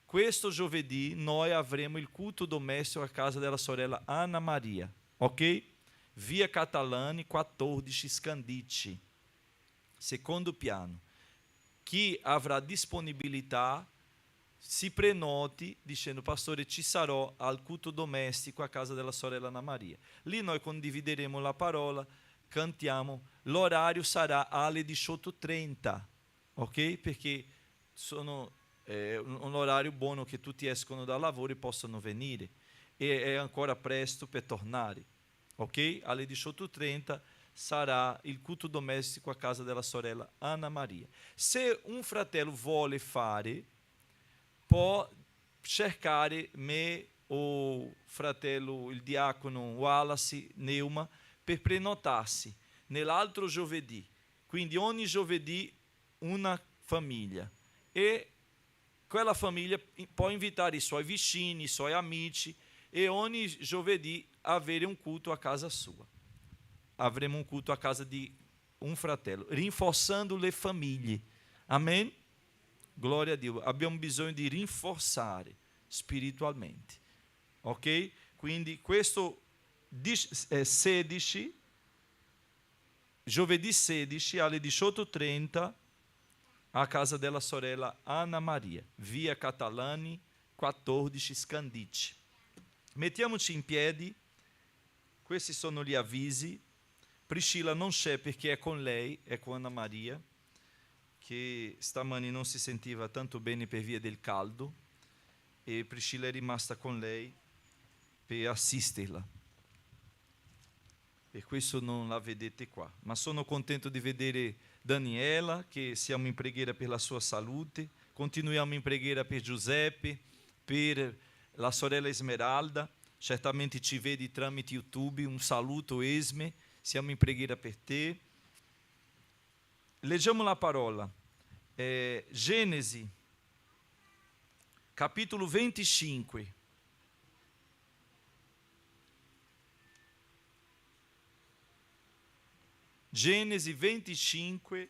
questo giovedì noi avremo il culto domestico a casa della sorella Anna Maria, ok? Via Catalani 14 Scandicci, secondo piano. Chi avrà disponibilità si prenoti dicendo: pastore, ci sarò al culto domestico a casa della sorella Anna Maria. Lì noi condivideremo la parola, cantiamo, l'orario sarà alle 18:30, ok? Perché è un orario buono che tutti escono dal lavoro e possano venire, e è ancora presto per tornare, ok? Alle 18:30 sarà il culto domestico a casa della sorella Anna Maria. Se un fratello vuole fare, può cercare me o fratello il diacono Wallace Neuma per prenotarsi nell'altro giovedì. Quindi ogni giovedì una famiglia, e quella famiglia può invitare i suoi vicini, i suoi amici, e ogni giovedì avere un culto a casa sua. Avremo un culto a casa di un fratello, rinforzando le famiglie. Amen? Glória a Dio. Abbiamo bisogno di rinforzare spiritualmente. Ok? Quindi questo 16, giovedì 16 alle 18:30 a casa della sorella Anna Maria, via Catalani 14 Scandicci. Mettiamoci in piedi. Questi sono gli avvisi. Priscilla non c'è perché è con lei, è con Anna Maria, che stamani non si sentiva tanto bene per via del caldo, e Priscilla è rimasta con lei per assisterla. Per questo non la vedete qua. Ma sono contento di vedere Daniela, che siamo in preghiera per la sua salute. Continuiamo in preghiera per Giuseppe, per la sorella Esmeralda. Certamente ci vedi tramite YouTube. Un saluto, Esme. Siamo in preghiera per te. Leggiamo la parola. Genesi, capitolo 25. Genesi 25.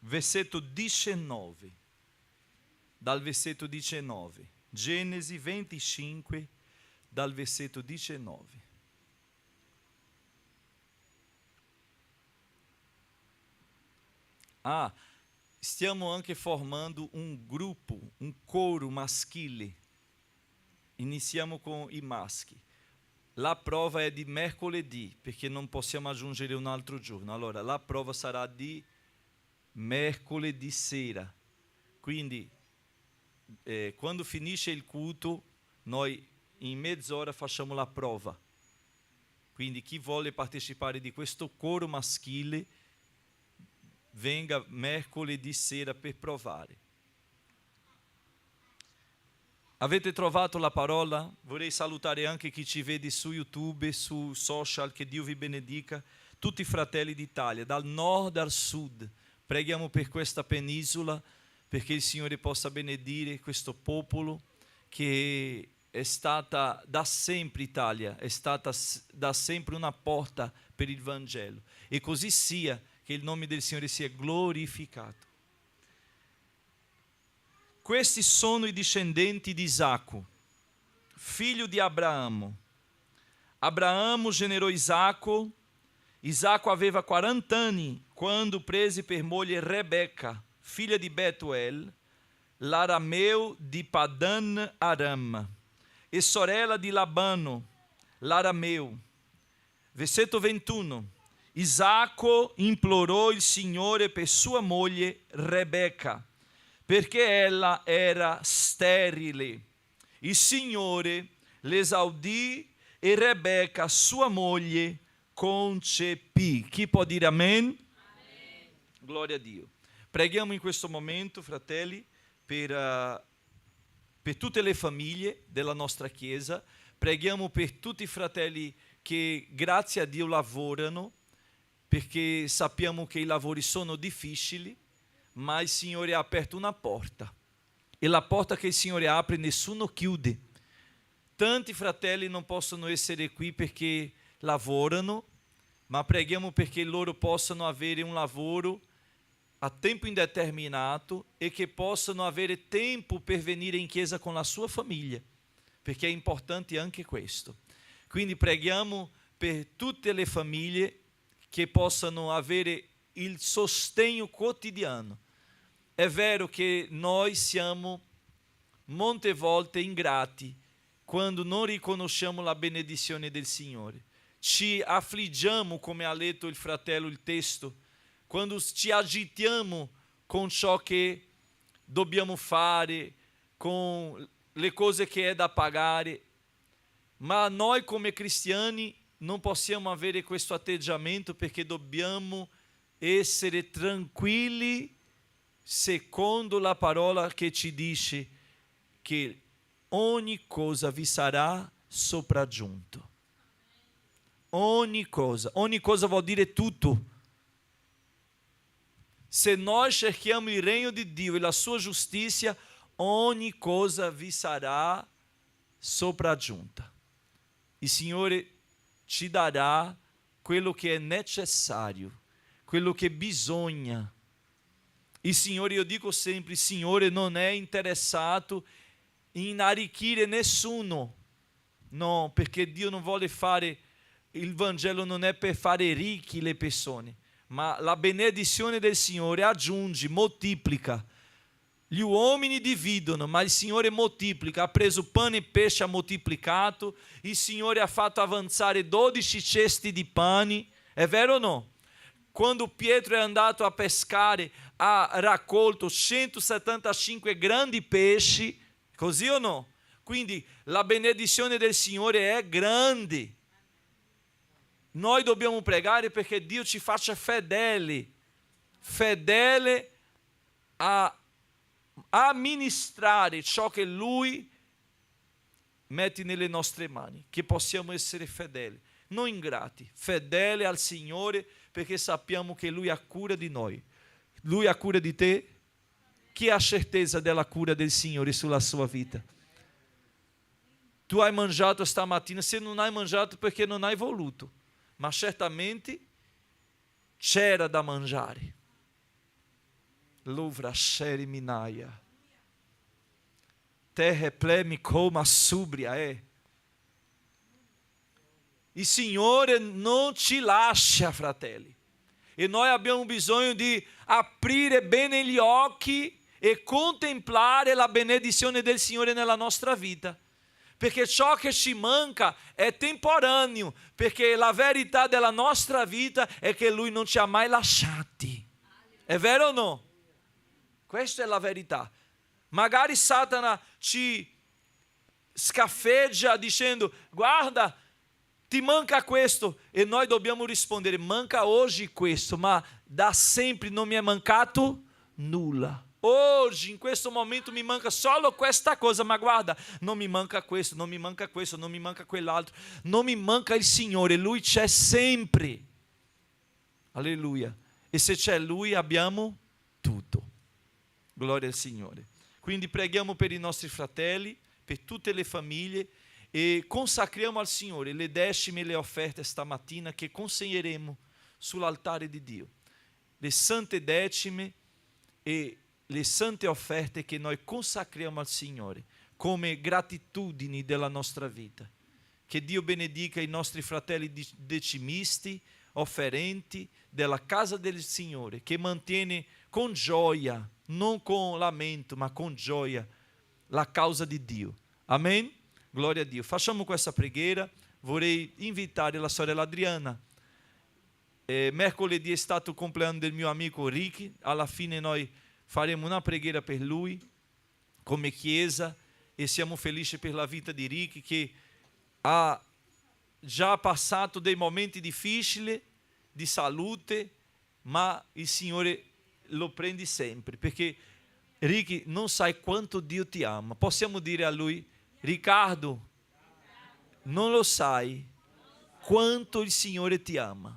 Versetto 19. Dal versetto 19. Genesi 25, dal versetto 19. Stiamo anche formando un gruppo, un coro maschile. Iniziamo con i maschi. La prova è di mercoledì, perché non possiamo aggiungere un altro giorno. Allora, la prova sarà di mercoledì sera. Quindi, quando finisce il culto, noi in mezz'ora facciamo la prova. Quindi chi vuole partecipare di questo coro maschile, venga mercoledì sera per provare. Avete trovato la parola? Vorrei salutare anche chi ci vede su YouTube, su social, che Dio vi benedica. Tutti i fratelli d'Italia, dal nord al sud. Preghiamo per questa penisola, perché il Signore possa benedire questo popolo che è stata da sempre Italia, è stata da sempre una porta per il Vangelo. E così sia, che il nome del Signore sia glorificato. Questi sono i discendenti di Isacco, figlio di Abraamo. Abraamo generò Isacco. Isacco aveva 40 anni quando prese per moglie Rebeca, figlia di Betuel, l'arameo di Padan Aram, e sorella di Labano, l'arameo. Versetto 21. Isacco implorò il Signore per sua moglie Rebeca, perché ella era sterile. Il Signore l'esaudì e Rebeca, sua moglie, concepì. Chi può dire amen? Amen. Gloria a Dio. Preghiamo in questo momento, fratelli, per tutte le famiglie della nostra Chiesa. Preghiamo per tutti i fratelli che, grazie a Dio, lavorano, perché sappiamo che i lavori sono difficili, ma il Signore ha aperto una porta. E la porta che il Signore apre nessuno chiude. Tanti fratelli non possono essere qui perché lavorano, ma preghiamo perché loro possano avere un lavoro a tempo indeterminato e che possano avere tempo per venire in chiesa con la sua famiglia, perché è importante anche questo. Quindi preghiamo per tutte le famiglie che possano avere il sostegno quotidiano. È vero che noi siamo molte volte ingrati quando non riconosciamo la benedizione del Signore. Ci affliggiamo, come ha letto il fratello il testo, quando ci agitiamo con ciò che dobbiamo fare, con le cose che è da pagare, ma noi come cristiani non possiamo avere questo atteggiamento, perché dobbiamo essere tranquilli secondo la parola che ci dice che ogni cosa vi sarà sopraggiunto. Ogni cosa vuol dire tutto. Se nós cerchiamo il regno di Dio e la sua giustizia, ogni cosa vi sarà sopraggiunta. Il Signore ci darà quello che è necessario, quello che bisogna. Il Signore, io dico sempre, il Signore non è interessato in arricchire nessuno. No, perché Dio non vuole fare, il Vangelo non è per fare ricchi le persone, ma la benedizione del Signore aggiunge, moltiplica. Gli uomini dividono, ma il Signore moltiplica. Ha preso pane e pesce, ha moltiplicato. Il Signore ha fatto avanzare 12 cesti di pane. È vero o no? Quando Pietro è andato a pescare, ha raccolto 175 grandi pesci. Così o no? Quindi la benedizione del Signore è grande. Noi dobbiamo pregare perché Dio ci faccia fedeli a amministrare ciò che Lui mette nelle nostre mani, che possiamo essere fedeli, non ingrati, fedeli al Signore, perché sappiamo che Lui ha cura di noi. Lui ha cura di te? Chi ha certezza della cura del Signore sulla sua vita? Tu hai mangiato stamattina, se non hai mangiato perché non hai voluto, ma certamente c'era da mangiare. Louvra Sheri Minaia. Terra plemi coma subria è. Il Signore non ci lascia, fratelli. E noi abbiamo bisogno di aprire bene gli occhi e contemplare la benedizione del Signore nella nostra vita. Perché ciò che ci manca è temporaneo, perché la verità della nostra vita è che Lui non ci ha mai lasciati. È vero o no? Questa è la verità. Magari Satana ci scaffeggia dicendo: guarda, ti manca questo, e noi dobbiamo rispondere: manca oggi questo, ma da sempre non mi è mancato nulla. Oggi, in questo momento, mi manca solo questa cosa, ma guarda, non mi manca questo, non mi manca questo, non mi manca quell'altro, non mi manca il Signore, Lui c'è sempre. Alleluia. E se c'è Lui abbiamo tutto. Gloria al Signore. Quindi preghiamo per i nostri fratelli, per tutte le famiglie e consacriamo al Signore le decime e le offerte stamattina che consegneremo sull'altare di Dio. Le sante decime e le sante offerte che noi consacriamo al Signore come gratitudini della nostra vita. Che Dio benedica i nostri fratelli decimisti, offerenti della casa del Signore, che mantiene con gioia, non con lamento, ma con gioia, la causa di Dio. Amen? Glória a Dio. Facciamo questa preghiera. Vorrei invitare la sorella Adriana. Mercoledì è stato il compleanno del mio amico Ricky. Alla fine noi faremo una preghiera per lui come chiesa e siamo felici per la vita di Ricky che ha già passato dei momenti difficili di salute, ma il Signore lo prende sempre, perché Ricky non sai quanto Dio ti ama. Possiamo dire a lui: Riccardo, non lo sai quanto il Signore ti ama.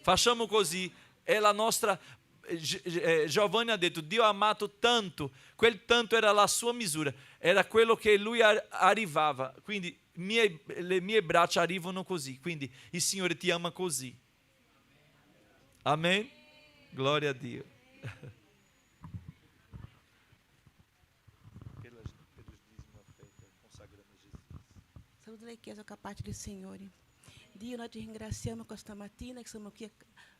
Facciamo così, è la nostra... Giovanni ha detto: Dio ha amato tanto, quel tanto era la sua misura, era quello che lui arrivava, quindi le mie braccia arrivano così, quindi il Signore ti ama così. Amen? Glória a Dio. Saluto la Chiesa com a parte do Senhor. Dio, nós te ringraziamo questa mattina che siamo qui,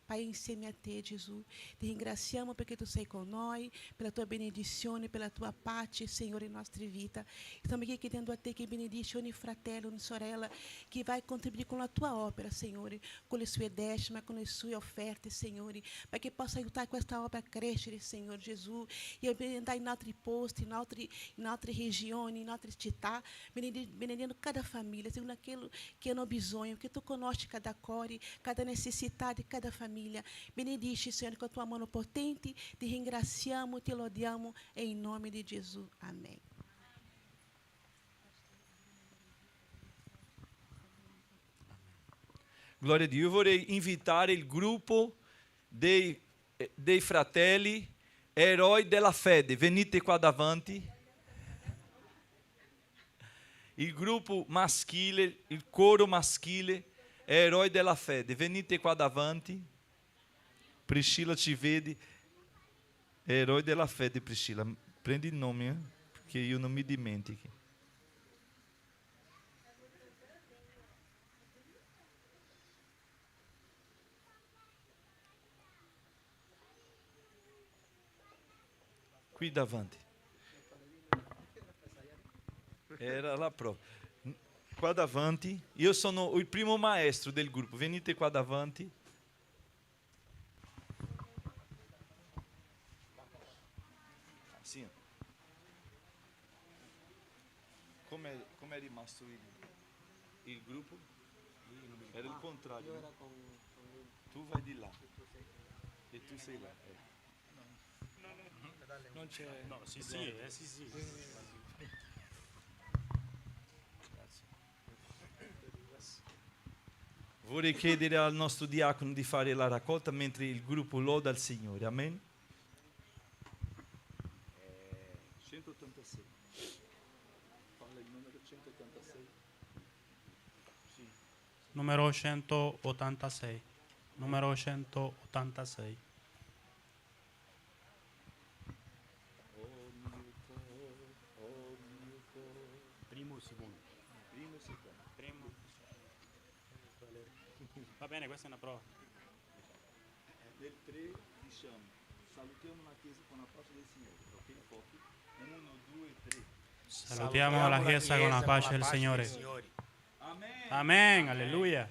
Pai, insieme a te, Gesù. Ti ringraziamo perché tu sei con noi, pela tua benedizione, pela tua pace, Senhor, in nostra vita. Estamos aqui chiedendo a te che benedici ogni fratello, ogni sorella che vai contribuire con la tua opera, Senhor, con le sue decime, con le sue offerte, Senhor, para que possa aiutare questa opera a crescere, Senhor Gesù, e andare in altri posti, in altre regioni, in altre città, benedendo cada família, segundo aquilo que hanno bisogno, que tu conosci cada core, cada necessidade, cada família. Benedici, Senhor, com a tua mão potente, te ringraziamo, te lodiamo, em nome de Jesus. Amém. Glória a Dio. Io vorrei invitare il gruppo dei fratelli eroi della fede. Venite qua davanti. Il gruppo maschile, il coro maschile, eroi della fede. Venite qua davanti. Priscilla ci vedi. Eroi della fede, Priscilla. Prendi il nome, perché io non mi dimentichi. Qui davanti. Era la prova. Qua davanti. Io sono il primo maestro del gruppo. Venite qua davanti. Sì. Come è rimasto il gruppo? Era il contrario. Tu vai di là. E tu sei là. Non c'è. No, sì. Vorrei chiedere al nostro diacono di fare la raccolta mentre il gruppo loda il Signore. Amen. 186. Parla il numero 186. Sì. Numero 186. Numero 186. Primo, secondo. Va bene, questa è una prova. Nel 3 diciamo, salutiamo la Chiesa con la pace del Signore. Ok, pochi. 1, 2, 3. Salutiamo la Chiesa con la pace del Signore. Amen. Amen, alleluia.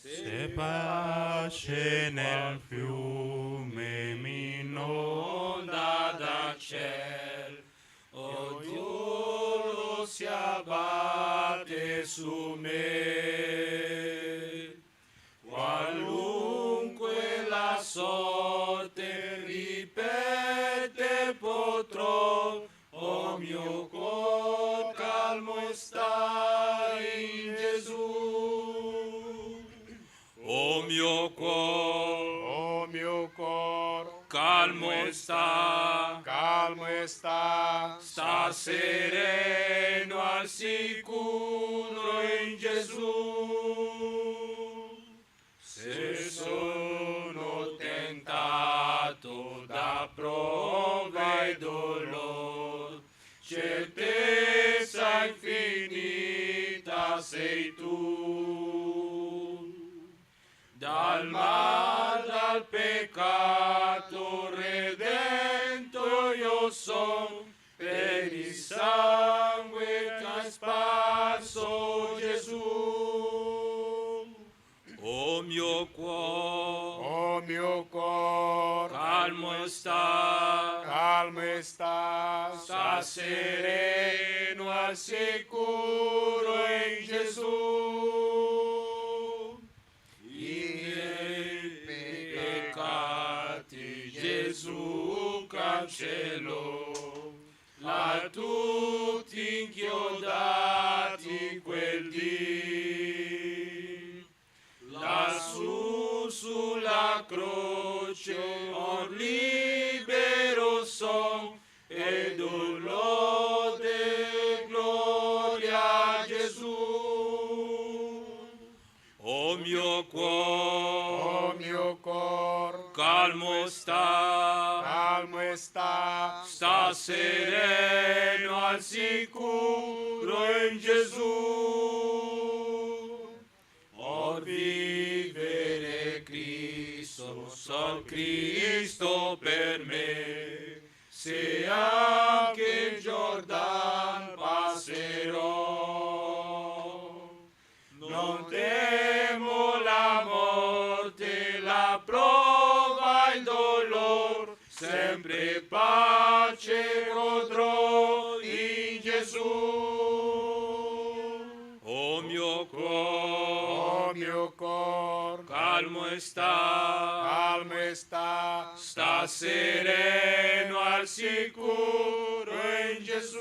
Se pace nel fiume mi inonda dal ciel, odio si abbatte su me, qualunque la sorte ripete potrò, o mio cuore calmo sta in Gesù. O mio cuore, calmo está, sta sereno al sicuro in Gesù. Se sono tentato da prova e dolor, certezza infinita sei tu. Dal mal, dal peccato redento io son, per il sangue che hai sparso Gesù. O mio cuore, calmo sta, sta sereno al sicuro in Gesù. I miei peccati Gesù cancellò, là tutti inchiodati quel dì. Lassù sulla croce or libero son e lode gloria a Gesù. O mio cuore, calmo sta, sta sereno al sicuro in Gesù. Or vivere Cristo, sol Cristo per me, se anche il Giordano passerò. Non temo la morte, la prova, il dolor, sempre pace godrò in Gesù. O mio cuore, calmo sta, sta sereno al sicuro in Gesù.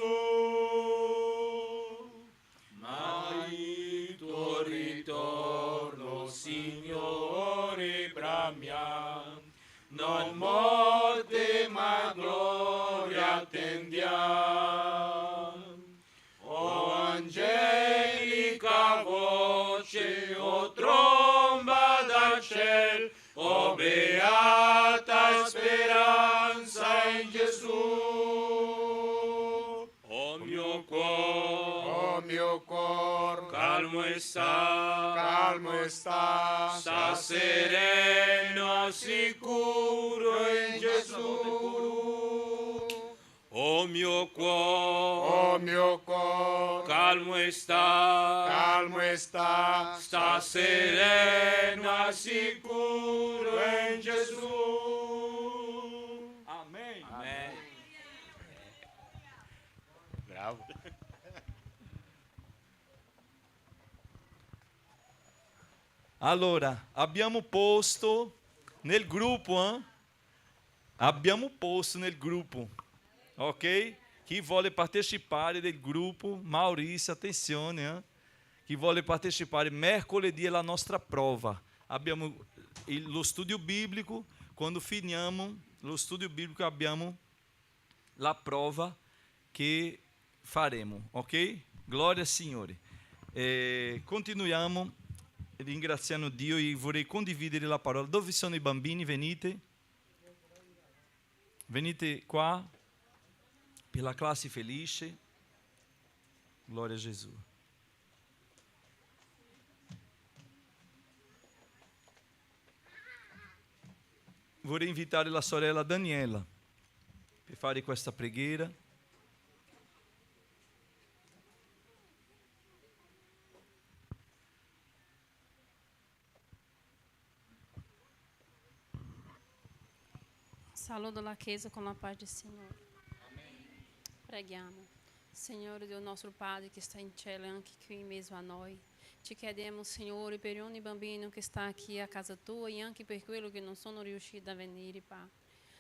Ma il tuo ritorno, Signore, bramiam, non morte ma gloria attendiam. O angelica voce, o tromba dal ciel, o beata speranza in Gesù. O mio cuore, calmo sta, sta sereno al sicuro in Gesù. O mio cuore, calmo sta, sta sereno al sicuro in Gesù. Amen. Amen. Bravo. Allora, abbiamo posto nel gruppo, abbiamo posto nel gruppo, ok? Chi vuole partecipare del gruppo, Maurizio, attenzione, chi vuole partecipare, mercoledì è la nostra prova. Abbiamo lo studio biblico, quando finiamo lo studio biblico abbiamo la prova che faremo, ok? Gloria al Signore. Continuiamo ringraziando Dio e vorrei condividere la parola. Dove sono i bambini? Venite. Venite qua per la classe felice. Glória a Gesù. Vorrei invitare la sorella Daniela per fare questa preghiera. Saludo la Chiesa con la paz del Signore. Preghiamo. Signore Dio nostro Padre che sta in cielo e anche qui in mezzo a noi. Ti chiediamo, Signore, per ogni bambino che sta qui a casa tua e anche per quello che non sono riusciti a venire, Padre.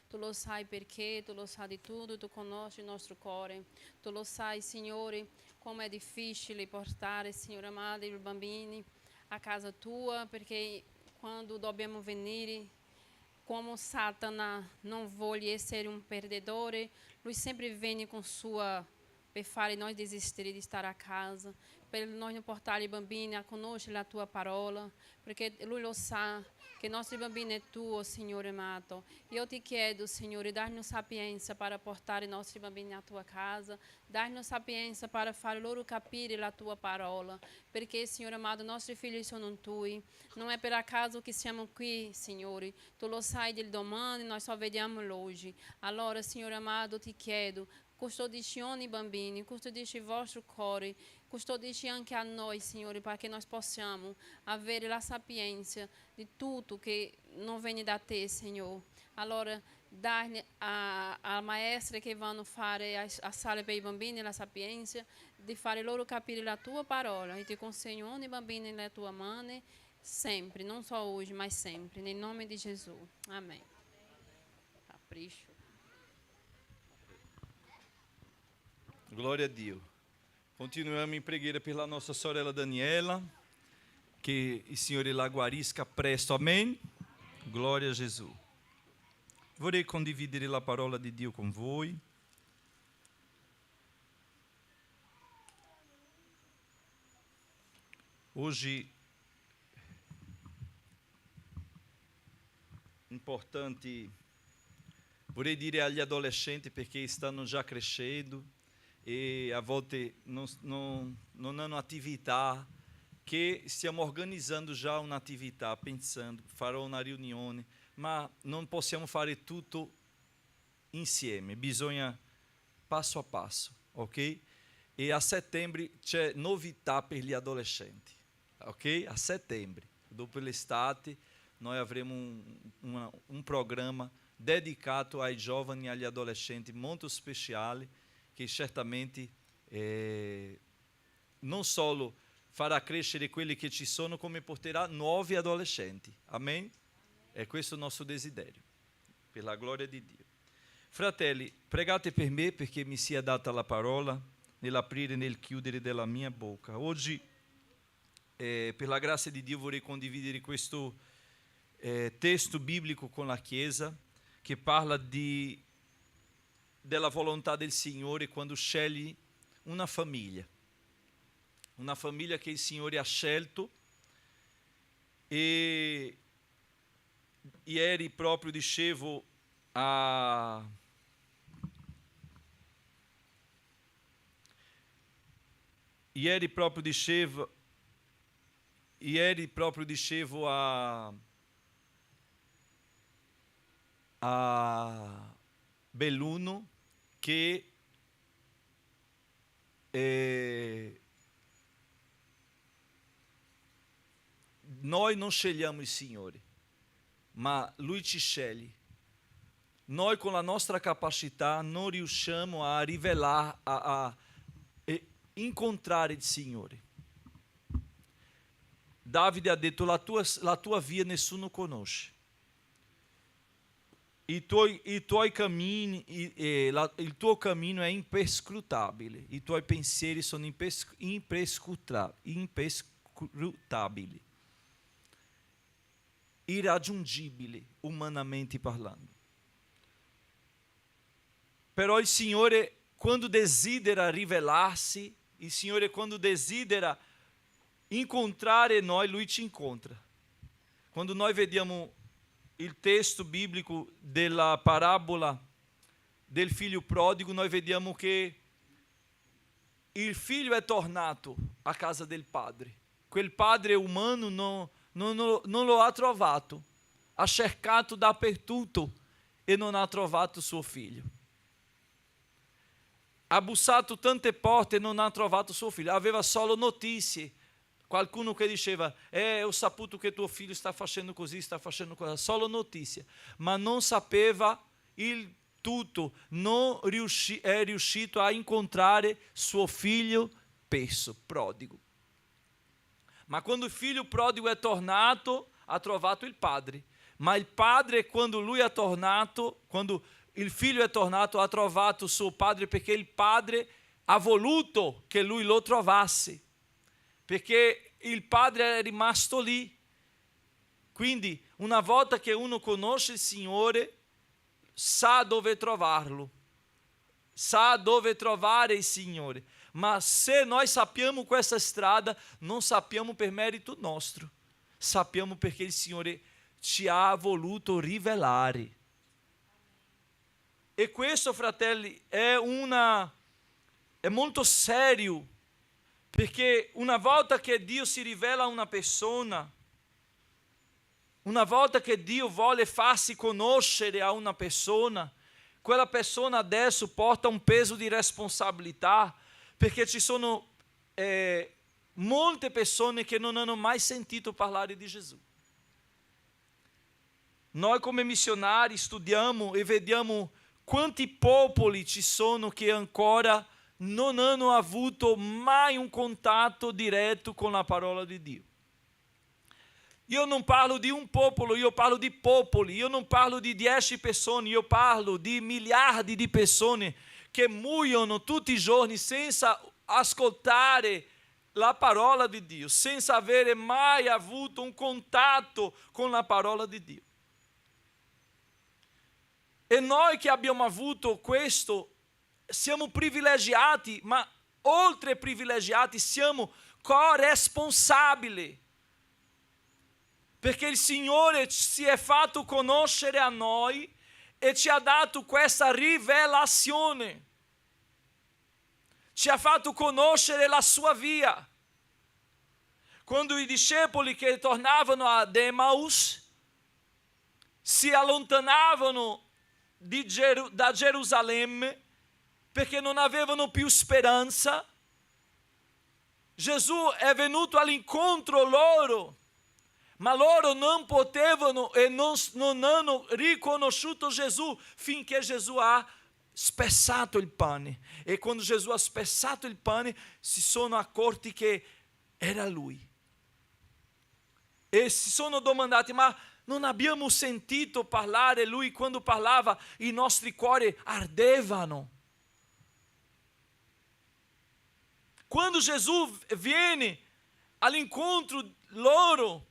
Tu lo sai perché, tu lo sai di tutto, tu conosci il nostro cuore. Tu lo sai, Signore, come è difficile portare, Signore amato, i bambini a casa tua, perché quando dobbiamo venire como Satanás não vuole essere un perdedore, lui sempre viene con sua per fare noi desistere di stare a casa, per noi non portare i bambini a conoscere la tua parola, perché lui lo sa che i nostri bambini è tuo, Signore amato. Io ti chiedo, Signore, dai-nos sapienza para portare i nostri bambini a tua casa, dai-nos sapienza para fare loro capire la tua parola, perché, Signore amato, i nostri figli sono tuoi. Non è per acaso che siamo qui, Signore. Tu lo sai del domani, noi só vediamo l'oggi. Allora, Signore amato, ti chiedo, custodisci ogni bambini, custodisci il vostro cuore, custodisci anche a noi, Signore, perché noi possiamo avere la sapienza di tutto che non viene da te, Signore. Allora, dai a maestre che vanno a fare a sala per i bambini la sapienza di fare loro capire la tua parola. E ti consegno ogni bambino nella tua mano, sempre, non solo oggi, ma sempre, nel nome di Gesù. Amém. Capricho. Glória a Dio. Continuiamo in preghiera per la nostra sorella Daniela, che il Signore la guarisca presto. Amém? Glória a Gesù. Vorrei condividere la parola di Dio con voi. Hoje, importante, vorrei dire agli adolescenti, perché stanno già crescendo e a volte non hanno attività, che stiamo organizzando già un'attività, pensando, farò una riunione, ma non possiamo fare tutto insieme, bisogna passo a passo, ok? E a settembre c'è novità per gli adolescenti, ok? A settembre, dopo l'estate, noi avremo un programma dedicato ai giovani e agli adolescenti molto speciale, che certamente non solo farà crescere quelli che ci sono, come porterà nuovi adolescenti. Amen? È questo il nostro desiderio, per la gloria di Dio. Fratelli, pregate per me perché mi sia data la parola nell'aprire e nel chiudere della mia bocca. Oggi, per la grazia di Dio, vorrei condividere questo testo biblico con la Chiesa, che parla della volontà del Signore quando sceglie una famiglia che il Signore ha scelto. E ieri proprio dicevo a Belluno che noi non scegliamo il Signore, ma Lui ci sceglie. Noi con la nostra capacità non riusciamo a rivelare, a incontrare il Signore. Davide ha detto: la tua via nessuno conosce. Il tuo cammino è imperscrutabile, i tuoi pensieri sono imperscrutabili, irraggiungibili umanamente parlando. Però il Signore, quando desidera rivelarsi, il Signore quando desidera incontrare noi, Lui ci incontra. Quando noi vediamo il testo biblico della parabola del figlio prodigo, noi vediamo che il figlio è tornato a casa del padre. Quel padre umano non lo ha trovato, ha cercato dappertutto e non ha trovato suo figlio. Ha bussato tante porte e non ha trovato suo figlio, aveva solo notizie. Qualcuno che diceva: ho saputo che tuo figlio sta facendo così, sta facendo quella, solo notizia, ma non sapeva il tutto, non è riuscito a incontrare suo figlio perso, prodigo. Ma quando il figlio prodigo è tornato, ha trovato il padre. Ma il padre, quando il figlio è tornato, ha trovato suo padre, perché il padre ha voluto che lui lo trovasse. Perché il padre è rimasto lì. Quindi, una volta che uno conosce il Signore, sa dove trovarlo, sa dove trovare il Signore. Ma se noi sappiamo questa strada, non sappiamo per merito nostro, sappiamo perché il Signore ci ha voluto rivelare. E questo, fratelli, è molto serio, perché una volta che Dio si rivela a una persona, una volta che Dio vuole farsi conoscere a una persona, quella persona adesso porta un peso di responsabilità, perché ci sono molte persone che non hanno mai sentito parlare di Gesù. Noi come missionari studiamo e vediamo quanti popoli ci sono che ancora non hanno avuto mai un contatto diretto con la parola di Dio. Io non parlo di un popolo, io parlo di popoli. Io non parlo di 10 persone, io parlo di miliardi di persone che muoiono tutti i giorni senza ascoltare la parola di Dio, senza avere mai avuto un contatto con la parola di Dio. E noi che abbiamo avuto questo siamo privilegiati, ma oltre privilegiati siamo corresponsabili, perché il Signore si è fatto conoscere a noi e ci ha dato questa rivelazione, ci ha fatto conoscere la sua via. Quando i discepoli che tornavano ad Emmaus si allontanavano da Gerusalemme perché non avevano più speranza, Gesù è venuto all'incontro loro, ma loro non potevano e non hanno riconosciuto Gesù finché Gesù ha spezzato il pane. E quando Gesù ha spezzato il pane si sono accorti che era Lui. E si sono domandati: ma non abbiamo sentito parlare Lui quando parlava, i nostri cuori ardevano? Quando Gesù viene all'incontro loro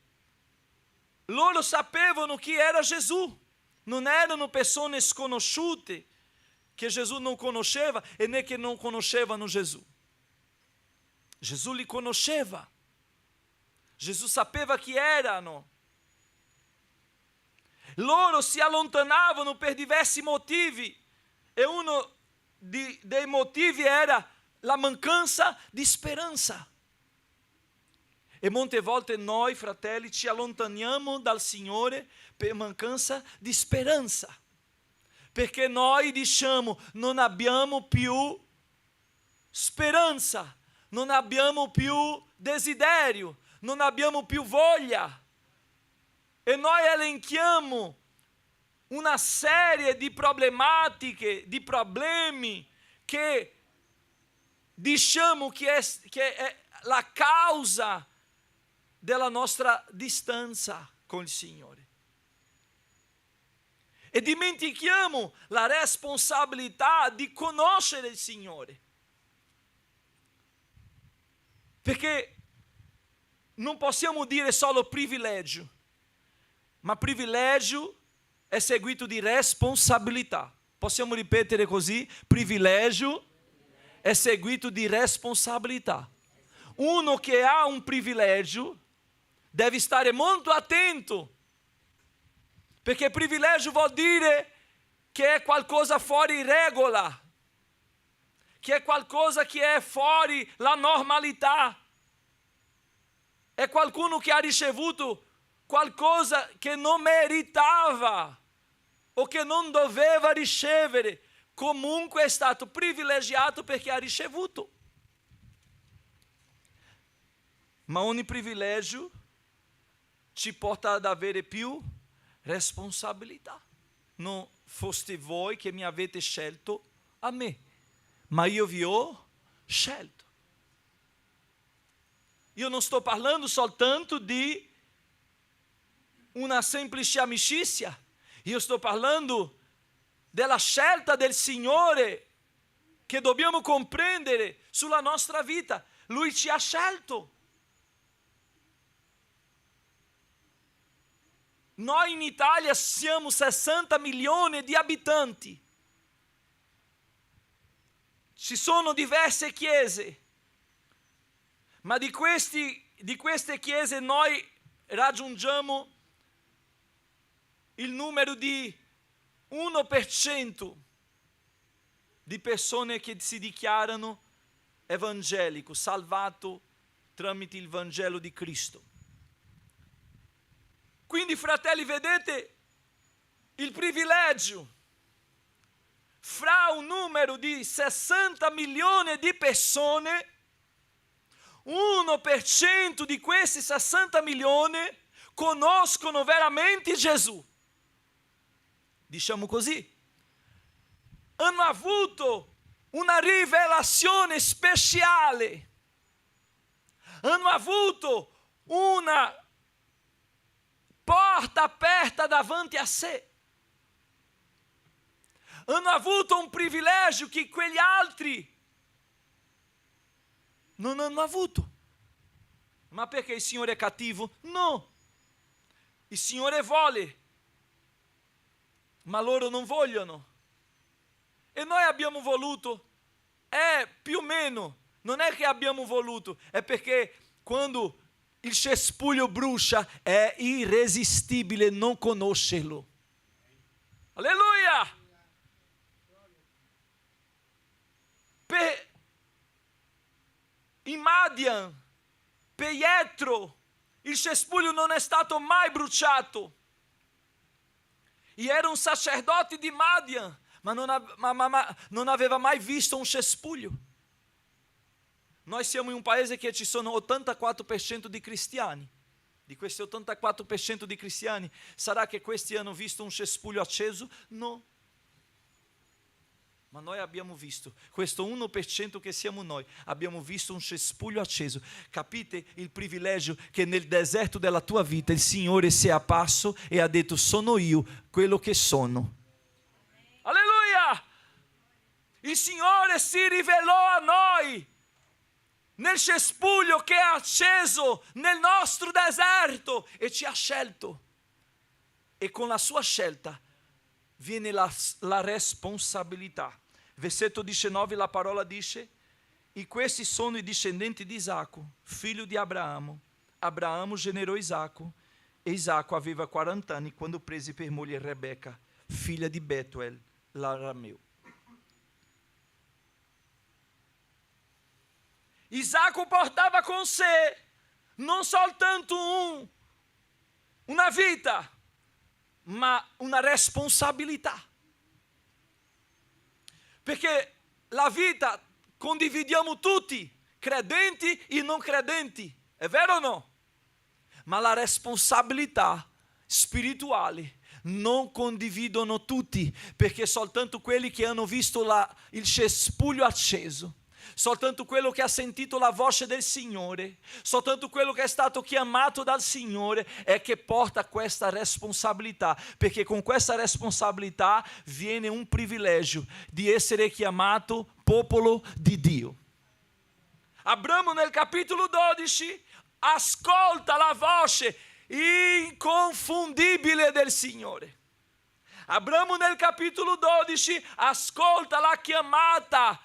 sapevano chi era Gesù, non erano persone sconosciute che Gesù non conosceva e né che non conoscevano Gesù. Gesù li conosceva, Gesù sapeva chi erano. Loro si allontanavano per diversi motivi e uno dei motivi era la mancanza di speranza. E molte volte noi, fratelli, ci allontaniamo dal Signore per mancanza di speranza, perché noi diciamo: non abbiamo più speranza, non abbiamo più desiderio, non abbiamo più voglia. E noi elenchiamo una serie di problematiche, di problemi che diciamo che è la causa della nostra distanza con il Signore. E dimentichiamo la responsabilità di conoscere il Signore. Perché non possiamo dire solo privilegio, ma privilegio è seguito di responsabilità. Possiamo ripetere così? Privilegio è seguito di responsabilità. Uno che ha un privilegio deve stare molto attento, perché privilegio vuol dire che è qualcosa fuori regola, che è qualcosa che è fuori la normalità. È qualcuno che ha ricevuto qualcosa che non meritava o che non doveva ricevere. Comunque è stato privilegiato perché ha ricevuto. Ma ogni privilegio ci porta ad avere più responsabilità. Non foste voi che mi avete scelto a me, ma io vi ho scelto. Io non sto parlando soltanto di una semplice amicizia, io sto parlando della scelta del Signore che dobbiamo comprendere sulla nostra vita. Lui ci ha scelto. Noi in Italia siamo 60 milioni di abitanti. Ci sono diverse chiese, ma di queste chiese noi raggiungiamo il numero di 1% di persone che si dichiarano evangelico, salvato tramite il Vangelo di Cristo. Quindi, fratelli, vedete il privilegio fra un numero di 60 milioni di persone, 1% di questi 60 milioni conoscono veramente Gesù. Diciamo così, hanno avuto una rivelazione speciale, hanno avuto una porta aperta davanti a sé, hanno avuto un privilegio che quegli altri non hanno avuto. Ma perché il Signore è cattivo? No, il Signore vuole, ma loro non vogliono. E noi abbiamo voluto. Più o meno, non è che abbiamo voluto, è perché quando il cespuglio brucia è irresistibile non conoscerlo. Alleluia! In Madian, per Jetro, il cespuglio non è stato mai bruciato. E era un sacerdote di Madian, ma non aveva mai visto un cespuglio. Noi siamo in un paese che ci sono 84% di cristiani. Di questi 84% di cristiani, sarà che questi hanno visto un cespuglio acceso? No. Ma noi abbiamo visto, questo 1% che siamo noi, abbiamo visto un cespuglio acceso. Capite il privilegio che nel deserto della tua vita il Signore si è apparso e ha detto: sono io quello che sono. Alleluia! Il Signore si rivelò a noi nel cespuglio che è acceso nel nostro deserto e ci ha scelto. E con la sua scelta viene la responsabilità. Versetto 19, la parola dice: e questi sono i discendenti di Isacco, figlio di Abraamo. Abraamo generò Isacco, e Isacco aveva 40 anni quando prese per moglie Rebecca, figlia di Betuel, l'arameo. Isacco portava con sé non soltanto una vita, ma una responsabilità. Perché la vita condividiamo tutti, credenti e non credenti, è vero o no? Ma la responsabilità spirituale non condividono tutti, perché soltanto quelli che hanno visto il cespuglio acceso, soltanto quello che ha sentito la voce del Signore, soltanto quello che è stato chiamato dal Signore è che porta questa responsabilità, perché con questa responsabilità viene un privilegio di essere chiamato popolo di Dio. Abramo nel capitolo 12 ascolta la voce inconfondibile del Signore. Abramo nel capitolo 12 ascolta la chiamata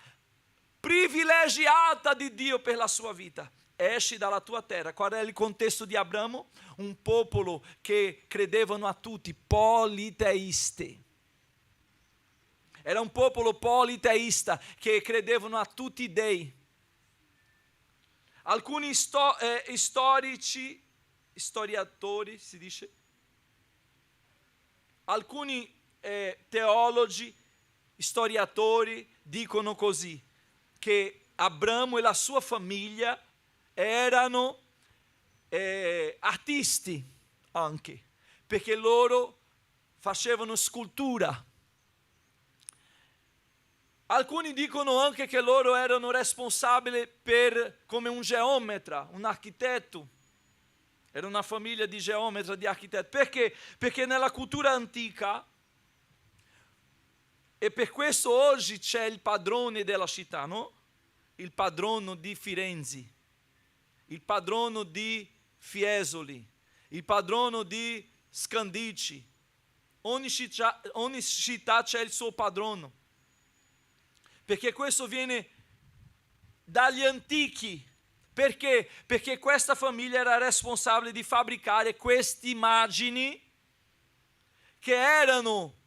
privilegiata di Dio per la sua vita. Esci dalla tua terra. Qual è il contesto di Abramo? Un popolo che credevano a tutti, politeisti. Era un popolo politeista che credevano a tutti i dei. Alcuni storiatori, si dice, alcuni teologi, storiatori dicono così, che Abramo e la sua famiglia erano artisti anche, perché loro facevano scultura. Alcuni dicono anche che loro erano responsabili come un geometra, un architetto. Era una famiglia di geometra, di architetti. Perché? Perché nella cultura antica, e per questo oggi c'è il padrone della città, no? Il padrono di Firenze, il padrono di Fiesoli, il padrono di scandite, ogni città c'è il suo padrone, perché questo viene dagli antichi. Perché? Perché questa famiglia era responsabile di fabbricare queste immagini che erano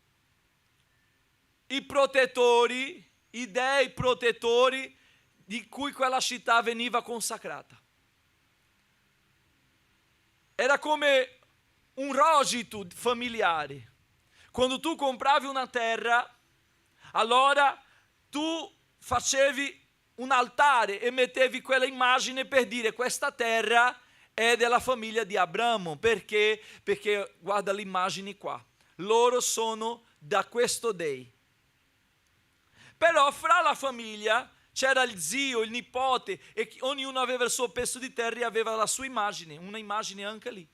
i protettori, i dei protettori di cui quella città veniva consacrata. Era come un rogito familiare. Quando tu compravi una terra, allora tu facevi un altare e mettevi quella immagine per dire: questa terra è della famiglia di Abramo. Perché? Perché guarda l'immagine qua, loro sono da questo dei. Però fra la famiglia c'era il zio, il nipote, e ognuno aveva il suo pezzo di terra e aveva la sua immagine, una immagine anche lì.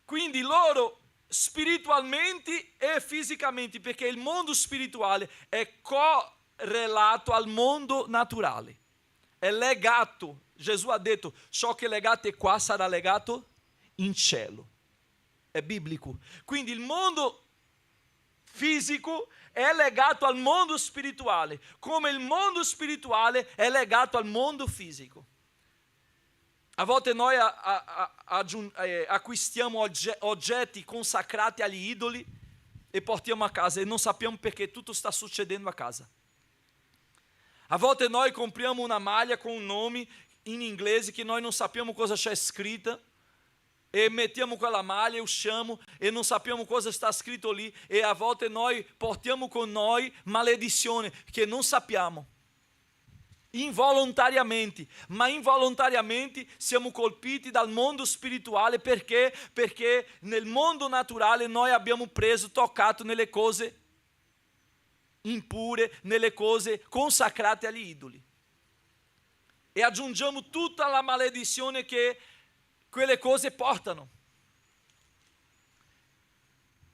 Quindi loro spiritualmente e fisicamente, perché il mondo spirituale è correlato al mondo naturale, è legato. Gesù ha detto: ciò che legate qua sarà legato in cielo. È biblico. Quindi il mondo fisico è legato al mondo spirituale, come il mondo spirituale è legato al mondo fisico. A volte noi acquistiamo oggetti consacrati agli idoli e portiamo a casa e non sappiamo perché tutto sta succedendo a casa. A volte noi compriamo una maglia con un nome in inglese che noi non sappiamo cosa c'è scritto e mettiamo quella maglia e usciamo e non sappiamo cosa sta scritto lì, e a volte noi portiamo con noi maledizione che non sappiamo. Involontariamente, ma involontariamente siamo colpiti dal mondo spirituale. Perché? Perché nel mondo naturale noi abbiamo toccato nelle cose impure, nelle cose consacrate agli idoli, e aggiungiamo tutta la maledizione che quelle cose portano.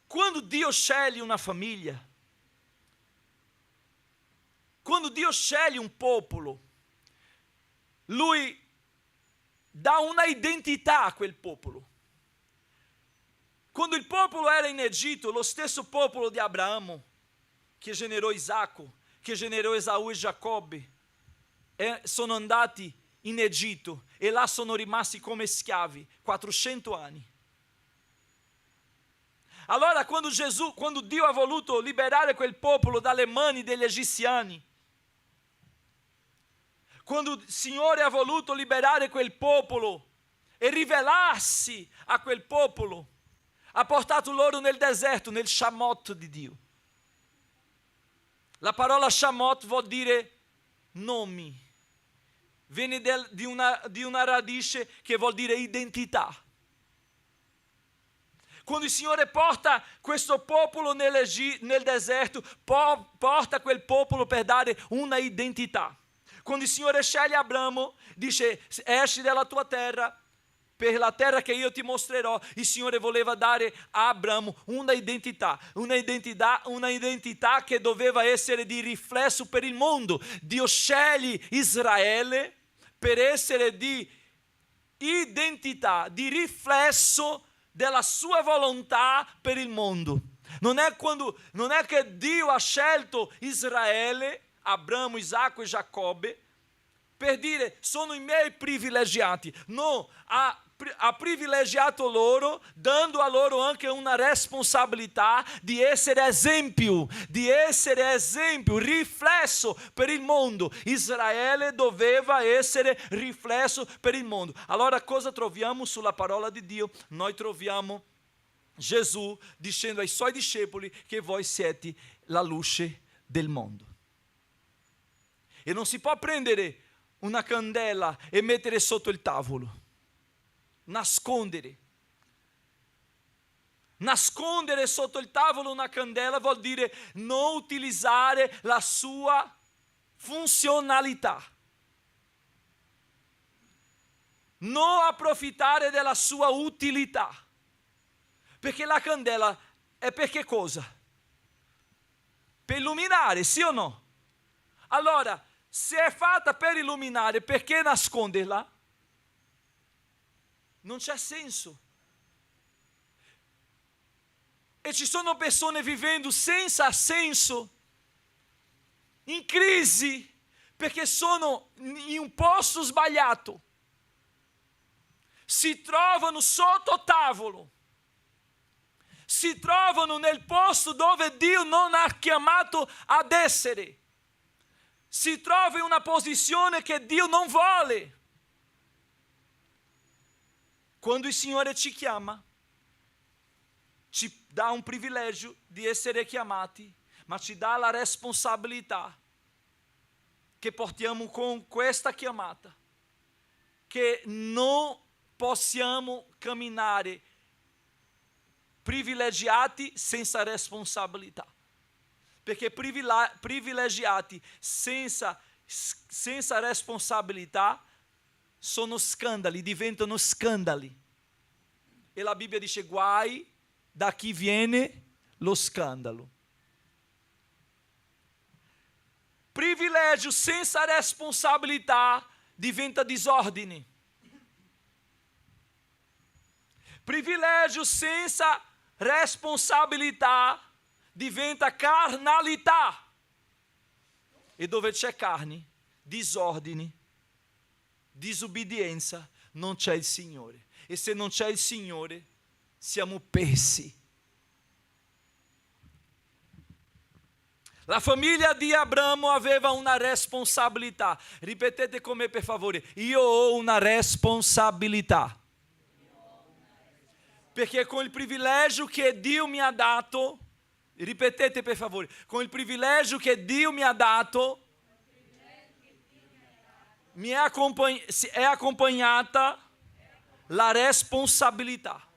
Quando Dio sceglie una famiglia, quando Dio sceglie un popolo, Lui dà una identità a quel popolo. Quando il popolo era in Egitto, lo stesso popolo di Abramo, che generò Isacco, che generò Esaù e Giacobbe, sono andati in Egitto e là sono rimasti come schiavi 400 anni. Allora quando Dio ha voluto liberare quel popolo dalle mani degli egiziani, quando il Signore ha voluto liberare quel popolo e rivelarsi a quel popolo, ha portato loro nel deserto, nel Shamot di Dio. La parola Shamot vuol dire nomi, viene di una radice che vuol dire identità. Quando il Signore porta questo popolo nel deserto, porta quel popolo per dare una identità. Quando il Signore sceglie Abramo, dice: esci dalla tua terra, per la terra che io ti mostrerò. Il Signore voleva dare a Abramo una identità che doveva essere di riflesso per il mondo. Dio sceglie Israele per essere di identità, di riflesso della sua volontà per il mondo. Non è che Dio ha scelto Israele, Abramo, Isacco e Giacobbe per dire: sono i miei privilegiati. No, ha privilegiato loro, dando a loro anche una responsabilità di essere esempio, riflesso per il mondo. Israele doveva essere riflesso per il mondo. Allora cosa troviamo sulla parola di Dio? Noi troviamo Gesù dicendo ai suoi discepoli che voi siete la luce del mondo. E non si può prendere una candela e mettere sotto il tavolo. Nascondere sotto il tavolo una candela vuol dire non utilizzare la sua funzionalità, non approfittare della sua utilità, perché la candela è per che cosa? Per illuminare, sì o no? Allora, se è fatta per illuminare, perché nasconderla? Non c'è senso. E ci sono persone vivendo senza senso, in crisi, perché sono in un posto sbagliato. Si trovano sotto tavolo. Si trovano nel posto dove Dio non ha chiamato ad essere. Si trova in una posizione che Dio non vuole. Quando il Signore ci chiama, ci dà un privilegio di essere chiamati, ma ci dà la responsabilità che portiamo con questa chiamata, che non possiamo camminare privilegiati senza responsabilità, perché privilegiati senza responsabilità sono scandali, diventano scandali. E la Bibbia dice: guai da chi viene lo scandalo. Privilegio senza responsabilità diventa disordine. Privilegio senza responsabilità diventa carnalità. E dove c'è carne, disordine, disobbedienza, non c'è il Signore. E se non c'è il Signore, siamo persi. La famiglia di Abramo aveva una responsabilità. Ripetete con me per favore: io ho una responsabilità. Perché con il privilegio che Dio mi ha dato, ripetete per favore, con il privilegio che Dio mi ha dato, è accompagnata la responsabilità.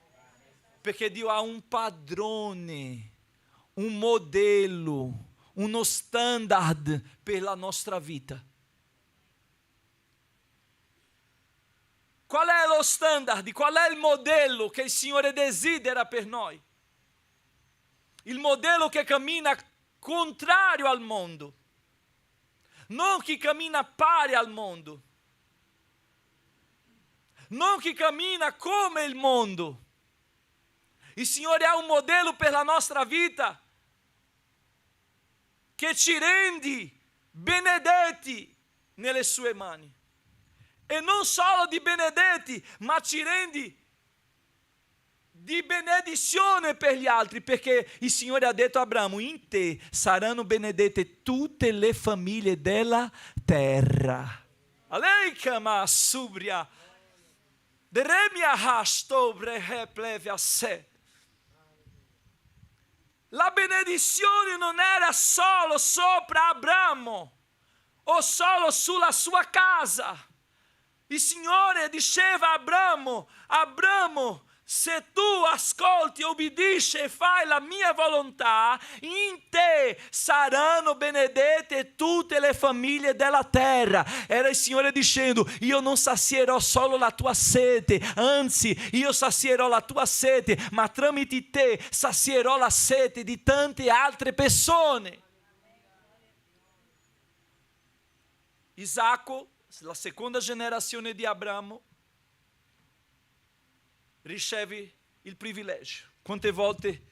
Perché Dio ha un padrone, un modello, uno standard per la nostra vita. Qual è lo standard? Qual è il modello che il Signore desidera per noi? Il modello che cammina contrario al mondo, non chi cammina pari al mondo, non chi cammina come il mondo. Il Signore ha un modello per la nostra vita che ci rendi benedetti nelle sue mani. E non solo di benedetti, ma ci rendi di benedizione per gli altri, perché il Signore ha detto a Abramo: in te saranno benedette tutte le famiglie della terra. Aleikama subria. Deremia hastobre plevia se. La benedizione non era solo sopra Abramo o solo sulla sua casa. Il Signore diceva a Abramo: Abramo, se tu ascolti, obbedisci e fai la mia volontà, in te saranno benedette tutte le famiglie della terra. Era il Signore dicendo: io non sazierò solo la tua sete, anzi io sazierò la tua sete, ma tramite te sazierò la sete di tante altre persone. Isacco, la seconda generazione di Abramo, riceve il privilegio. Quante volte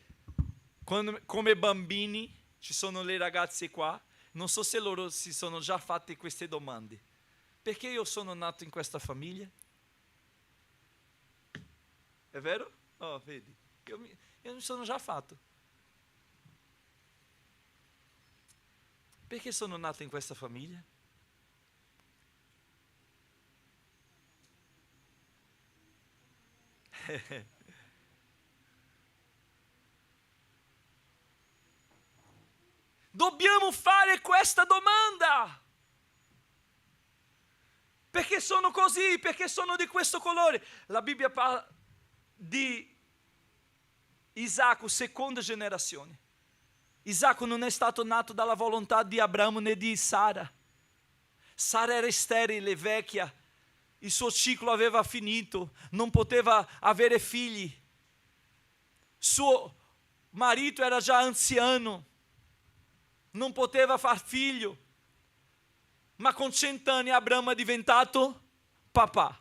come bambini, ci sono le ragazze qua, non so se loro si sono già fatte queste domande: perché io sono nato in questa famiglia? È vero? Oh, vedi, io mi sono già fatto. Perché sono nato in questa famiglia? Dobbiamo fare questa domanda: perché sono così? Perché sono di questo colore? La Bibbia parla di Isacco, seconda generazione. Isacco non è stato nato dalla volontà di Abramo né di Sara. Sara era sterile, vecchia, il suo ciclo aveva finito, non poteva avere figli. Suo marito era già anziano, non poteva far figlio. Ma con 100 anni Abramo è diventato papà.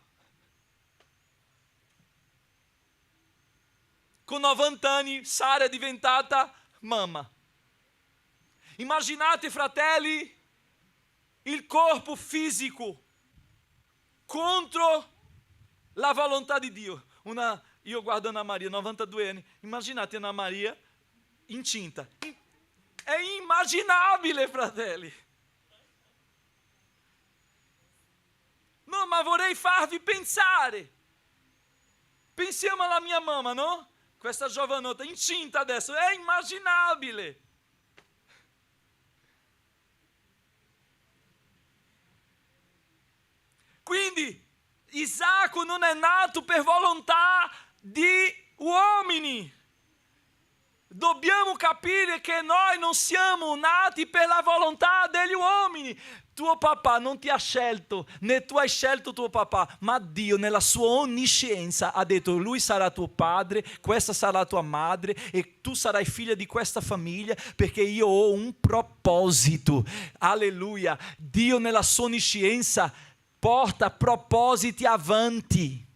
con 90 anni Sara è diventata mamma. Immaginate, fratelli, il corpo fisico contro la volontà di Dio. Io guardo Anna Maria, 92 anni, immaginate Anna Maria incinta. È immaginabile, fratelli. No, ma vorrei farvi pensare. Pensiamo alla mia mamma, no? Questa giovanotta incinta adesso, è immaginabile. Quindi Isacco non è nato per volontà di uomini. Dobbiamo capire che noi non siamo nati per la volontà degli uomini. Tuo papà non ti ha scelto, né tu hai scelto tuo papà, ma Dio nella sua onniscienza ha detto: lui sarà tuo padre, questa sarà tua madre e tu sarai figlia di questa famiglia perché io ho un proposito. Alleluia. Dio nella sua onniscienza porta propositi avanti.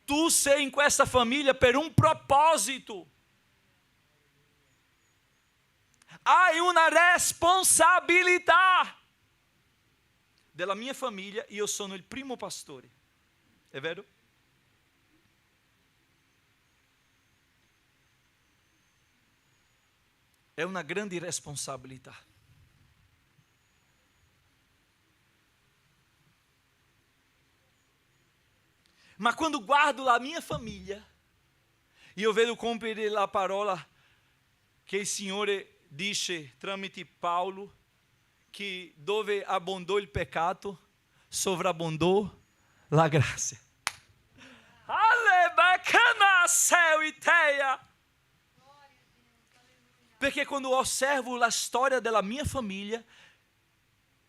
Tu sei in questa famiglia per un proposito. Hai una responsabilità. Della mia famiglia io sono il primo pastore. È vero? È una grande responsabilità. Ma quando guardo la mia famiglia, io vedo compiere la parola che il Signore dice tramite Paolo, che dove abbondò il peccato, sovrabbondò la grazia. Perché quando osservo la storia della mia famiglia,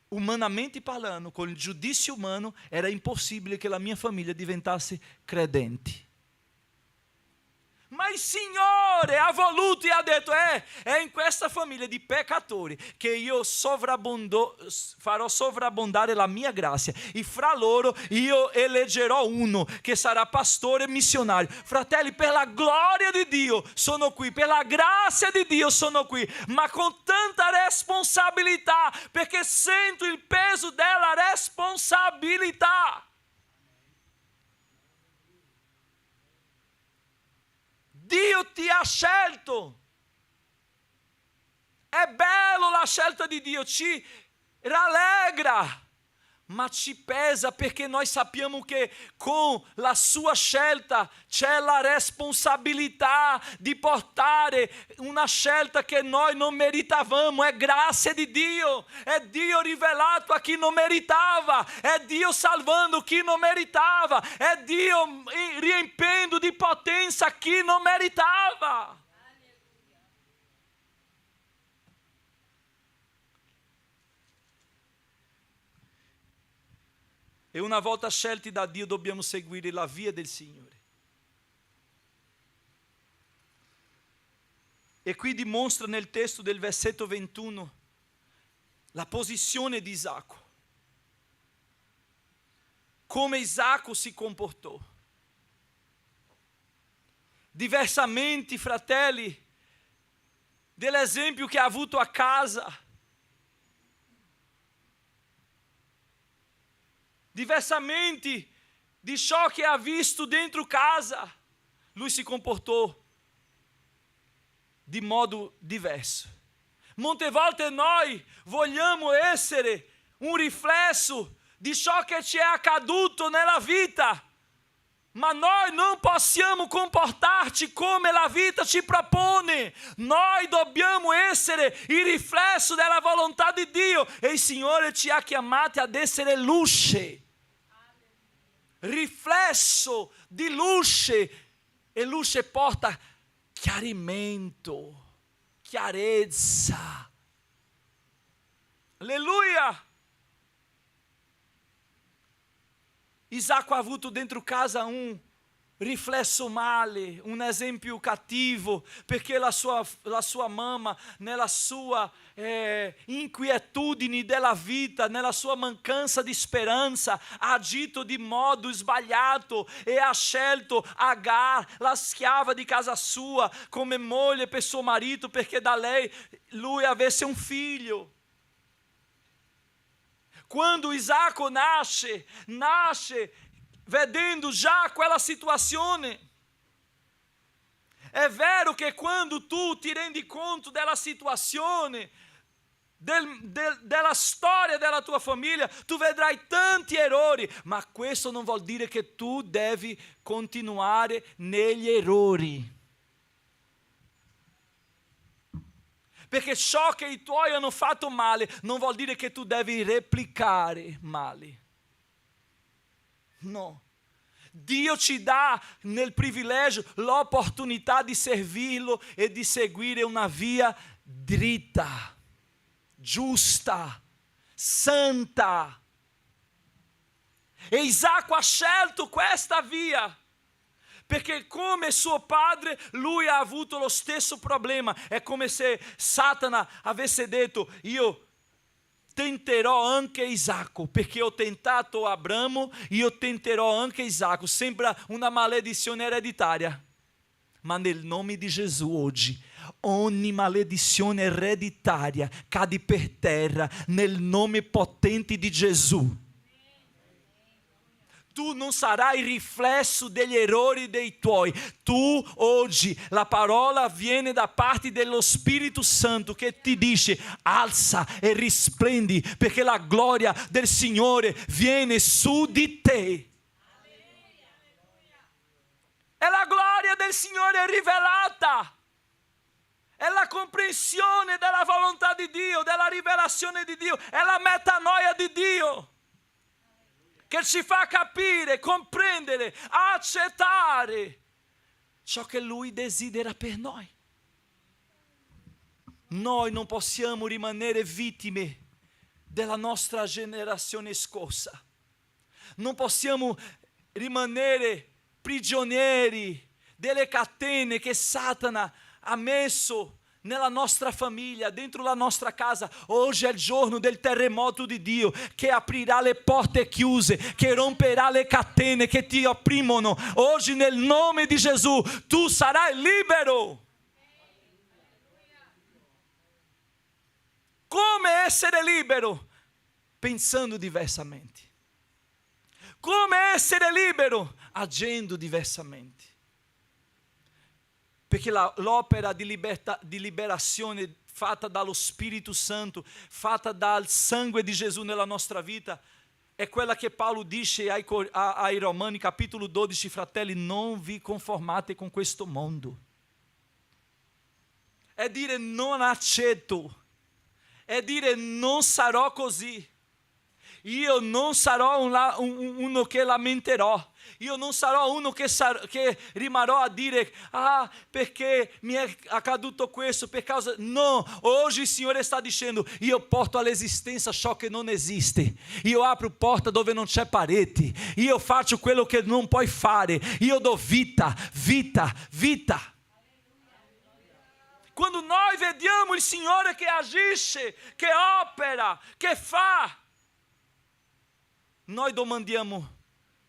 umanamente parlando, con il giudizio umano, era impossibile che la mia famiglia diventasse credente. Ma il Signore ha voluto e ha detto: è in questa famiglia di peccatori che io farò sovrabbondare la mia grazia, e fra loro io eleggerò uno che sarà pastore missionario. Fratelli, per la gloria di Dio sono qui, per la grazia di Dio sono qui, ma con tanta responsabilità, perché sento il peso della responsabilità. Dio ti ha scelto. È bello la scelta di Dio, ci rallegra, ma ci pesa perché noi sappiamo che con la sua scelta c'è la responsabilità di portare una scelta che noi non meritavamo. È grazia di Dio, è Dio rivelato a chi non meritava, è Dio salvando chi non meritava, è Dio riempiendo di potenza chi non meritava. E una volta scelti da Dio dobbiamo seguire la via del Signore. E qui dimostra nel testo del versetto 21 la posizione di Isacco. Come Isacco si comportò. Diversamente, fratelli, dell'esempio che ha avuto a casa. Diversamente di ciò che ha visto dentro casa, lui si comportò di modo diverso. Molte volte noi vogliamo essere un riflesso di ciò che ci è accaduto nella vita, ma noi non possiamo comportarci come la vita ci propone. Noi dobbiamo essere il riflesso della volontà di Dio, e il Signore ci ha chiamati ad essere luce. Riflesso di luce, e luce porta chiarimento, chiarezza. Alleluia. Isacco ha avuto dentro casa un riflesso male, un esempio cattivo, perché la sua mamma, nella sua inquietudine della vita, nella sua mancanza di speranza, ha agito di modo sbagliato e ha scelto Agar, la schiava di casa sua, come moglie per suo marito, perché da lei lui avesse un figlio. Quando Isacco nasce vedendo già quella situazione. È vero che quando tu ti rendi conto della situazione, della storia della tua famiglia, tu vedrai tanti errori, ma questo non vuol dire che tu devi continuare negli errori. Perché ciò che i tuoi hanno fatto male non vuol dire che tu devi replicare male. No. Dio ci dà nel privilegio l'opportunità di servirlo e di seguire una via dritta, giusta, santa. E Isacco ha scelto questa via, perché come suo padre lui ha avuto lo stesso problema. È come se Satana avesse detto: io tenterò anche Isacco, perché ho tentato Abramo, io tenterò anche Isacco. Sembra una maledizione ereditaria, ma nel nome di Gesù oggi ogni maledizione ereditaria cade per terra nel nome potente di Gesù. Tu non sarai riflesso degli errori dei tuoi. Tu oggi, la parola viene da parte dello Spirito Santo che ti dice: alza e risplendi, perché la gloria del Signore viene su di te. E la gloria del Signore è rivelata. È la comprensione della volontà di Dio, della rivelazione di Dio, è la metanoia di Dio, che ci fa capire, comprendere, accettare ciò che Lui desidera per noi. Noi non possiamo rimanere vittime della nostra generazione scorsa. Non possiamo rimanere prigionieri delle catene che Satana ha messo nella nostra famiglia, dentro la nostra casa. Oggi è il giorno del terremoto di Dio, che aprirà le porte chiuse, che romperà le catene che ti opprimono. Oggi nel nome di Gesù tu sarai libero. Come essere libero? Pensando diversamente. Come essere libero? Agendo diversamente. Perché l'opera di liberazione fatta dallo Spirito Santo, fatta dal sangue di Gesù nella nostra vita, è quella che Paolo dice ai Romani, capitolo 12, fratelli, non vi conformate con questo mondo. È dire non accetto, è dire non sarò così. Io non sarò uno che lamenterò. Io non sarò uno che rimarrò a dire: ah, perché mi è accaduto questo, per causa... No, oggi il Signore sta dicendo: io porto all'esistenza ciò che non esiste. Io apro porta dove non c'è pareti. Io faccio quello che non puoi fare. Io do vita, vita, vita. Quando noi vediamo il Signore che agisce, che opera, che fa, noi domandiamo: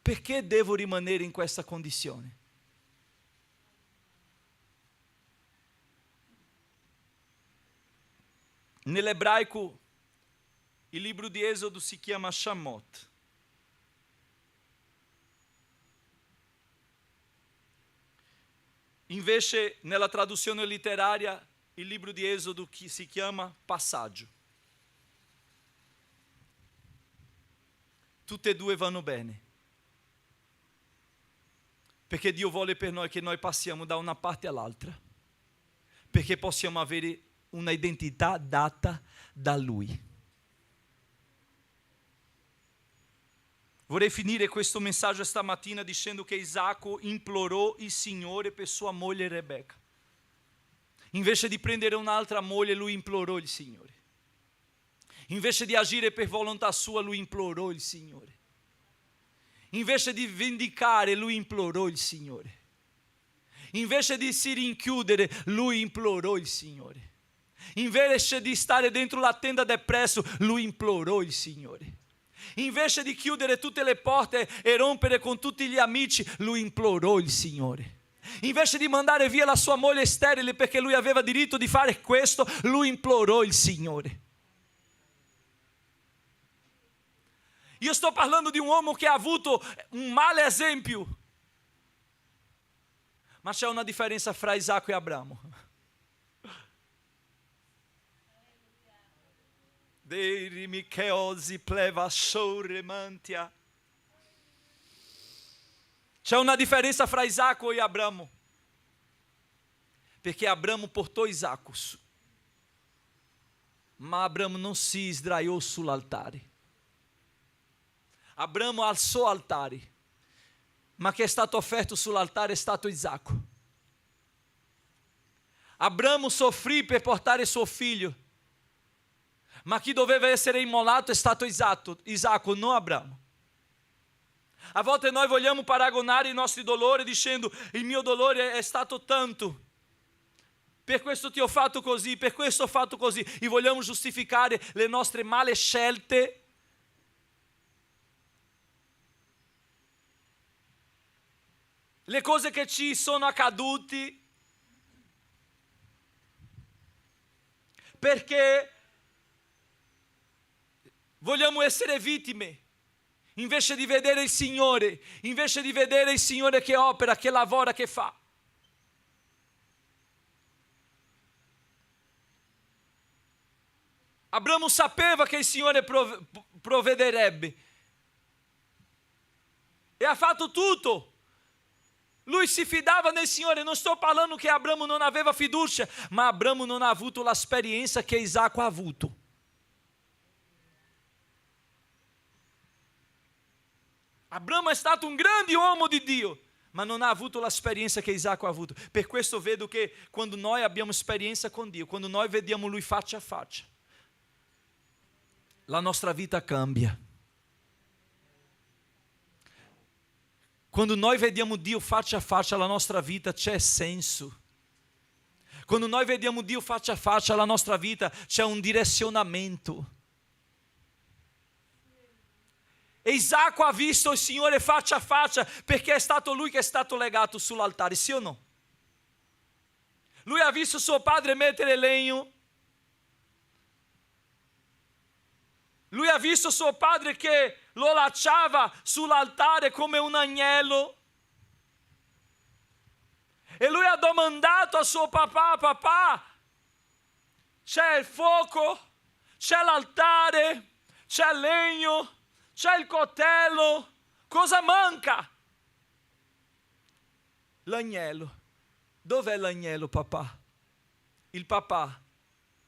perché devo rimanere in questa condizione? Nell'ebraico il libro di Esodo si chiama Shamot. Invece nella traduzione letteraria il libro di Esodo si chiama Passaggio. Tutte e due vanno bene. Perché Dio vuole per noi che noi passiamo da una parte all'altra, perché possiamo avere una identità data da Lui. Vorrei finire questo messaggio stamattina dicendo che Isacco implorò il Signore per sua moglie Rebecca. Invece di prendere un'altra moglie, lui implorò il Signore. Invece di agire per volontà sua, lui implorò il Signore. invece di vendicare, lui implorò il Signore. Invece di si rinchiudere, lui implorò il Signore. Invece di stare dentro la tenda depresso, lui implorò il Signore. Invece di chiudere tutte le porte e rompere con tutti gli amici, lui implorò il Signore. Invece di mandare via la sua moglie sterile perché lui aveva diritto di fare questo, lui implorò il Signore. Io sto parlando di un uomo che ha avuto un male esempio. Ma c'è una differenza fra Isacco e Abramo. Derimi che osi pleva sciore mantia. C'è una differenza fra Isacco e Abramo. Perché Abramo portò Isacco, ma Abramo non si sdraiò sull'altare. Abramo alzò altari, ma che è stato offerto sull'altare è stato Isacco. Abramo soffrì per portare suo figlio, ma chi doveva essere immolato è stato Isacco, non Abramo. A volte noi vogliamo paragonare i nostri dolori dicendo: il mio dolore è stato tanto, per questo ti ho fatto così, per questo ho fatto così, e vogliamo giustificare le nostre male scelte. Le cose che ci sono accadute, perché vogliamo essere vittime, invece di vedere il Signore, invece di vedere il Signore che opera, che lavora, che fa. Abramo sapeva che il Signore provvederebbe e ha fatto tutto. Lui si fidava nel Signore. Non sto parlando che Abramo non aveva fiducia, ma Abramo non ha avuto l'esperienza che Isacco ha avuto. Abramo è stato un grande uomo di Dio, ma non ha avuto l'esperienza che Isacco ha avuto. Per questo vedo che quando noi abbiamo esperienza con Dio, quando noi vediamo Lui faccia a faccia, la nostra vita cambia. Quando noi vediamo Dio faccia a faccia, la nostra vita c'è senso. Quando noi vediamo Dio faccia a faccia, la nostra vita c'è un direzionamento. E Isacco ha visto il Signore faccia a faccia perché è stato lui che è stato legato sull'altare, sì o no? Lui ha visto suo padre mettere legno. Lui ha visto suo padre che lo lasciava sull'altare come un agnello. E lui ha domandato a suo papà: papà, c'è il fuoco, c'è l'altare, c'è il legno, c'è il coltello, cosa manca? L'agnello. Dov'è l'agnello, papà? Il papà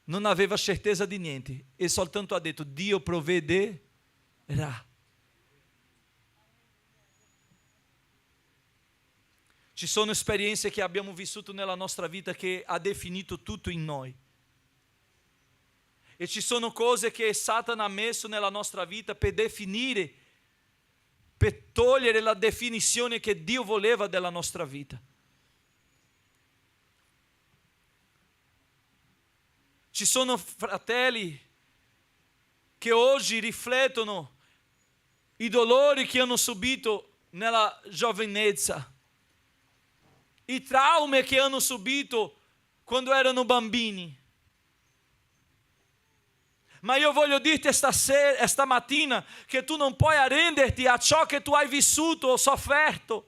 non aveva certezza di niente e soltanto ha detto: Dio provvederà. Ci sono esperienze che abbiamo vissuto nella nostra vita che ha definito tutto in noi. E ci sono cose che Satana ha messo nella nostra vita per definire, per togliere la definizione che Dio voleva della nostra vita. Ci sono fratelli che oggi riflettono i dolori che hanno subito nella giovinezza, i traumi che hanno subito quando erano bambini. Ma io voglio dirti stamattina che tu non puoi arrenderti a ciò che tu hai vissuto o sofferto.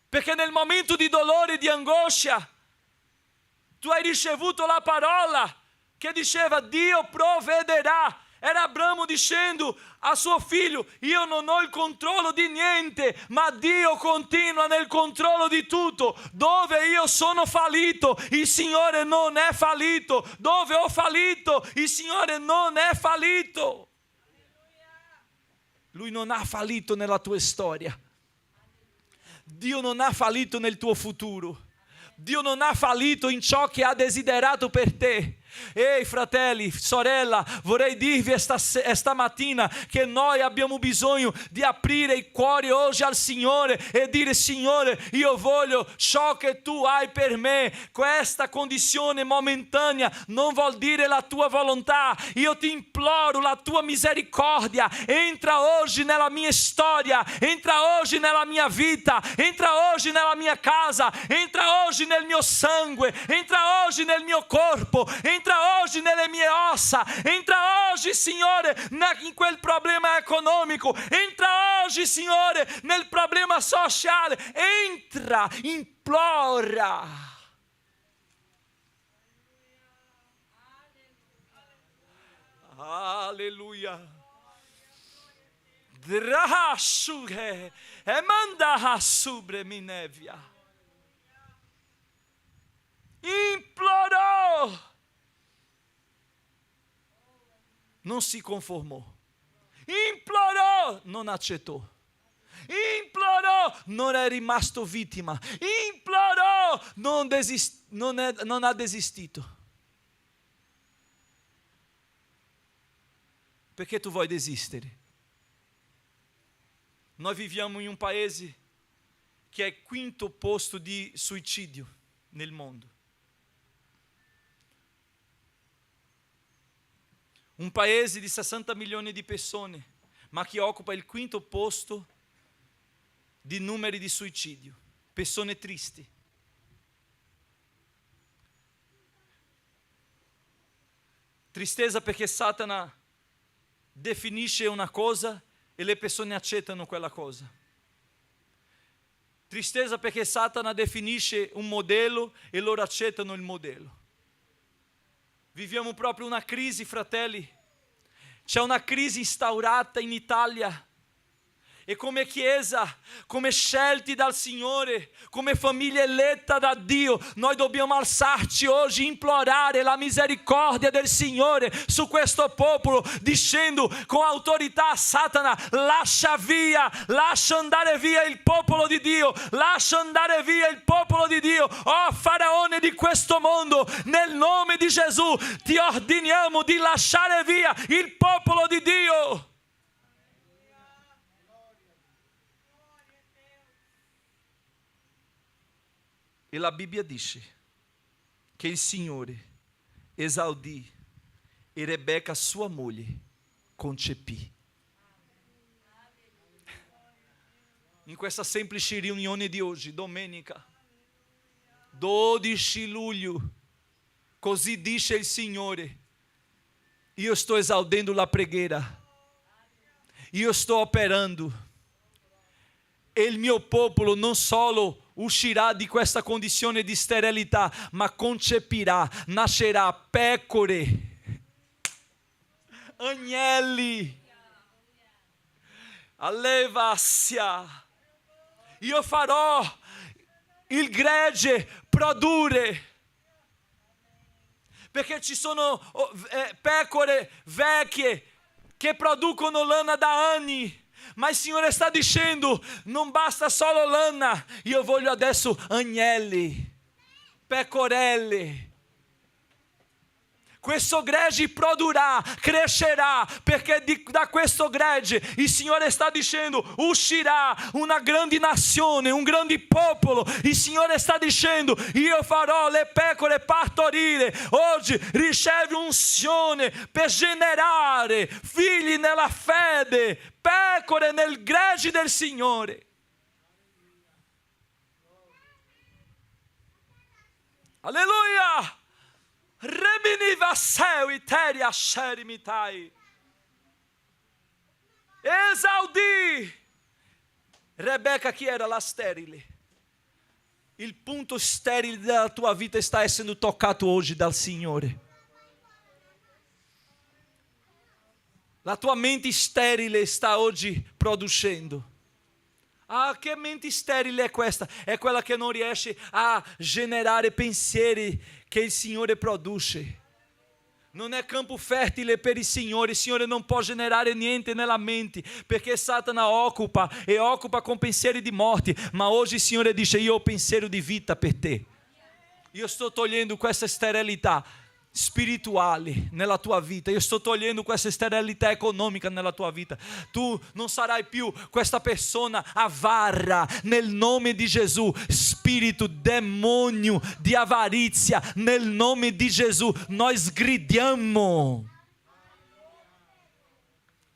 Perché nel momento di dolore e di angoscia tu hai ricevuto la parola che diceva: Dio provvederà. Era Abramo dicendo a suo figlio: io non ho il controllo di niente, ma Dio continua nel controllo di tutto. Dove io sono fallito, il Signore non è fallito. Dove ho fallito, il Signore non è fallito. Lui non ha fallito nella tua storia. Dio non ha fallito nel tuo futuro. Dio non ha fallito in ciò che ha desiderato per te. Ehi fratelli, sorella, vorrei dirvi esta mattina che noi abbiamo bisogno di aprire i cuori oggi al Signore e dire: Signore, io voglio ciò che tu hai per me. Questa condizione momentanea non vuol dire la tua volontà. Io ti imploro la tua misericordia. Entra oggi nella mia storia, entra oggi nella mia vita, entra oggi nella mia casa, entra oggi nel mio sangue, entra oggi nel mio corpo, entra oggi nelle mie ossa, entra oggi, Signore, in quel problema economico, entra oggi, Signore, nel problema sociale, entra, implora. Alleluia. Drashuge e manda sobre minevia. Implorou. Non si conformò. Implorò, non accettò. Implorò, non è rimasto vittima. Implorò, non ha desistito. Perché tu vuoi desistere? Noi viviamo in un paese che è il quinto posto di suicidio nel mondo. Un paese di 60 milioni di persone, ma che occupa il quinto posto di numeri di suicidio. Persone tristi. Tristezza perché Satana definisce una cosa e le persone accettano quella cosa. Tristezza perché Satana definisce un modello e loro accettano il modello. Viviamo proprio una crisi, fratelli. C'è una crisi instaurata in Italia. E come Chiesa, come scelti dal Signore, come famiglia eletta da Dio, noi dobbiamo alzarci oggi e implorare la misericordia del Signore su questo popolo, dicendo con autorità a Satana: lascia andare via il popolo di Dio, lascia andare via il popolo di Dio. Oh faraone di questo mondo, nel nome di Gesù ti ordiniamo di lasciare via il popolo di Dio. E la Bibbia dice che il Signore esaudì e Rebeca, sua moglie, concepì. In questa semplice riunione di oggi, domenica, 12 luglio, così dice il Signore: io sto esaudendo la preghiera, io sto operando, e il mio popolo non solo uscirà di questa condizione di sterilità, ma concepirà, nascerà pecore, agnelli, allevassia. Io farò il gregge produrre, perché ci sono pecore vecchie che producono lana da anni. Ma il Signore sta dicendo: non basta solo lana, io voglio adesso agnelli, pecorelle. Questo gregge produrrà, crescerà, perché da questo gregge il Signore sta dicendo uscirà una grande nazione, un grande popolo. Il Signore sta dicendo: io farò le pecore partorire. Oggi ricevi unzione per generare figli nella fede, pecore nel gregge del Signore. Alleluia! Reminiva seu iteria sherimitai. Esaudì. Rebeca, che era la sterile. Il punto sterile della tua vita sta essendo toccato oggi dal Signore. La tua mente sterile sta oggi producendo. Ah, che mente sterile è questa? È quella che non riesce a generare pensieri che il Signore produce. Non è campo fertile per il Signore non può generare niente nella mente, perché Satana occupa con pensieri di morte, ma oggi il Signore dice: io ho pensiero di vita per te. Io sto togliendo questa sterilità spirituale nella tua vita. Io sto togliendo questa sterilità economica nella tua vita. Tu non sarai più questa persona avara nel nome di Gesù. Spirito, demônio di avarizia, nel nome di Gesù nós gridiamo.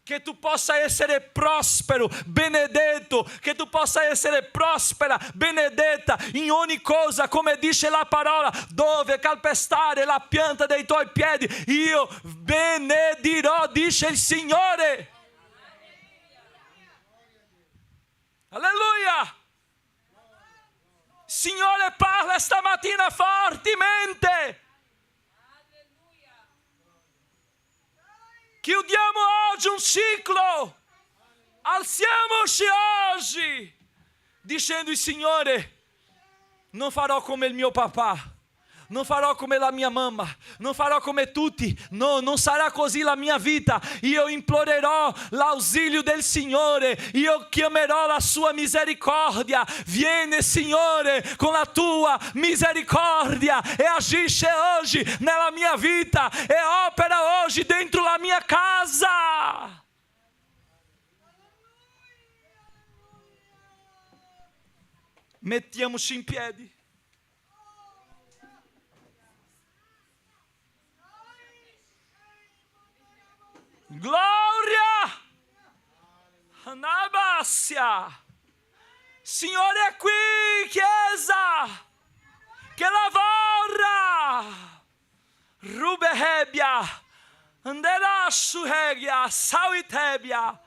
Che tu possa essere prospero, benedetto, che tu possa essere prospera, benedetta in ogni cosa, come dice la parola, dove calpestare la pianta dei tuoi piedi, io benedirò, dice il Signore. Alleluia! Signore parla stamattina fortemente. Chiudiamo oggi un ciclo, alziamoci oggi, dicendo il Signore, non farò come il mio papà, non farò come la mia mamma, non farò come tutti, no, non sarà così la mia vita, io implorerò l'ausilio del Signore, io chiamerò la sua misericordia, vieni Signore con la tua misericordia e agisce oggi nella mia vita e opera oggi dentro la mia casa. Mettiamoci in piedi. Gloria! Anabassia! Signore è qui, Chiesa! Che lavora! Rubehebbia! Anderassuhegia! Sauitebbia!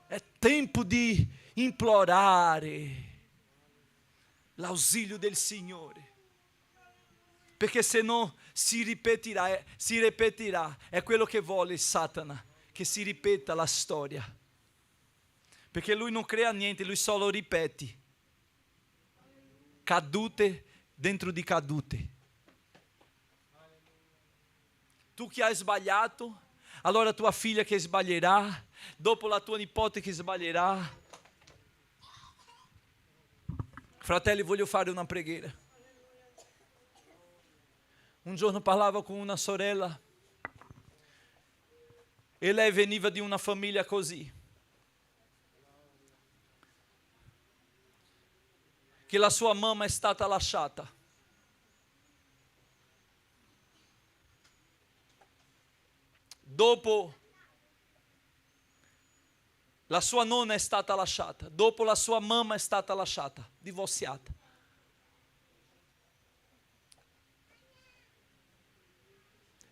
È tempo di implorare l'ausilio del Signore. Perché se no si ripeterà. È quello che vuole Satana, che si ripeta la storia. Perché lui non crea niente, lui solo ripete. Cadute dentro di cadute. Tu che hai sbagliato, allora tua figlia che sbaglierà, dopo la tua nipote che sbaglierà. Fratelli, voglio fare una preghiera. Un giorno parlavo con una sorella e lei veniva di una famiglia così, che la sua mamma è stata lasciata. Dopo la sua nonna è stata lasciata, dopo la sua mamma è stata lasciata, divorziata.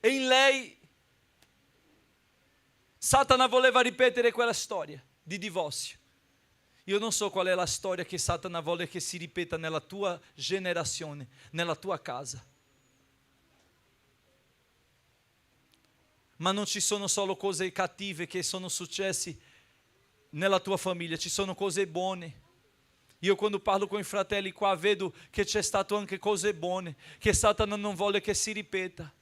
E in lei Satana voleva ripetere quella storia di divorzio. Io non so qual è la storia che Satana vuole che si ripeta nella tua generazione, nella tua casa. Ma non ci sono solo cose cattive che sono successe nella tua famiglia, ci sono cose buone. Io quando parlo con i fratelli qua vedo che c'è stato anche cose buone, che Satana non vuole che si ripeta.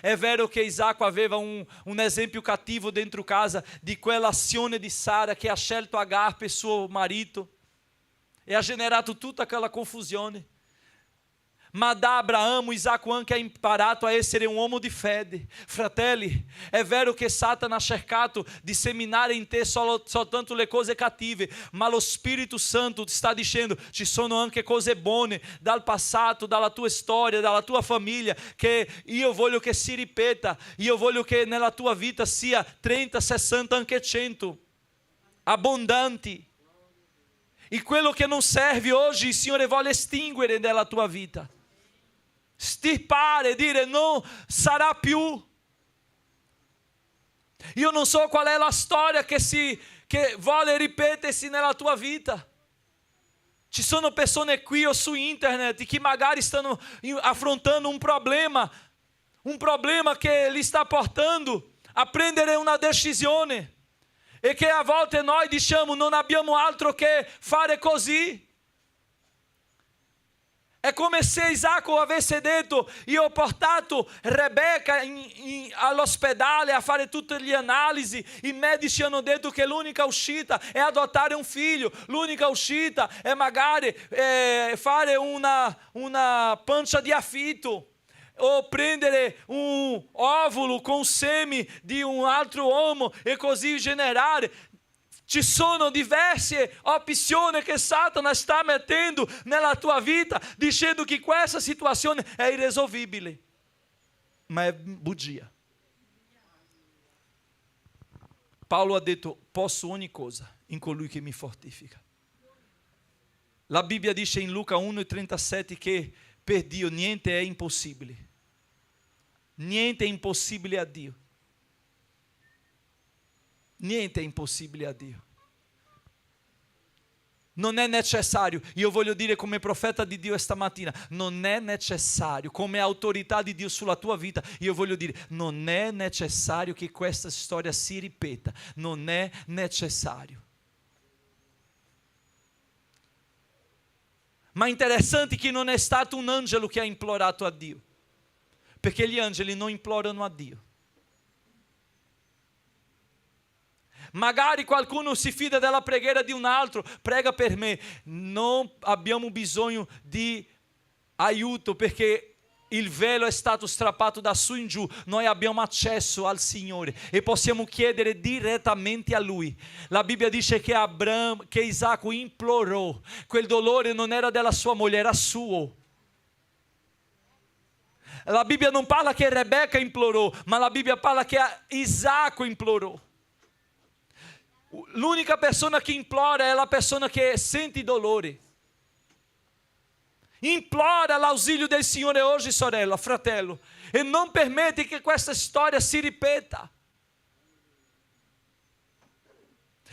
È vero che Isacco aveva un esempio cattivo dentro casa di quell'azione di Sara che ha scelto Agar per suo marito e ha generato tutta aquela confusione. Ma da Abraamo, Isacco anche ha imparato a essere un uomo di fede. Fratelli, è vero che Satana ha cercato di seminare in te soltanto le cose cattive, ma lo Spirito Santo ti sta dicendo ci sono anche cose buone dal passato, dalla tua storia, dalla tua famiglia, che io voglio che si ripeta, io voglio che nella tua vita sia 30, 60, anche 100, abbondanti. E quello che non serve oggi il Signore vuole estinguere nella tua vita. Stirpare, dire non sarà più. Io non so qual è la storia che vuole ripetersi nella tua vita. Ci sono persone qui o su internet che magari stanno affrontando un problema che li sta portando a prendere una decisione. E che a volte noi diciamo non abbiamo altro che fare così. È come se Isacco avesse detto: io ho portato Rebecca all'ospedale a fare tutte le analisi, i medici hanno detto che l'unica uscita è adottare un figlio, l'unica uscita è magari fare una pancia di affitto. o prendere un ovulo con semi di un altro uomo e così generare. Ci sono diverse opzioni che Satana sta mettendo nella tua vita, dicendo che questa situazione è irresolvibile. Ma è bugia. Paolo ha detto: posso ogni cosa in colui che mi fortifica. La Bibbia dice in Luca 1,37 che per Dio niente è impossibile. Niente è impossibile a Dio. Niente è impossibile a Dio. Non è necessario, io voglio dire come profeta di Dio stamattina, non è necessario, come autorità di Dio sulla tua vita, io voglio dire, non è necessario che questa storia si ripeta, non è necessario. Ma interessante che non è stato un angelo che ha implorato a Dio, perché gli angeli non implorano a Dio. Magari qualcuno si fida della preghiera di un altro, prega per me. Non abbiamo bisogno di aiuto perché il velo è stato strappato da su in giù. Noi abbiamo accesso al Signore e possiamo chiedere direttamente a Lui. La Bibbia dice che Isacco implorò. Quel dolore non era della sua moglie, era suo. La Bibbia non parla che Rebecca implorò, ma la Bibbia parla che Isacco implorò. L'unica persona che implora è la persona che sente dolore. Implora l'ausilio del Signore oggi, sorella, fratello, e non permette che questa storia si ripeta.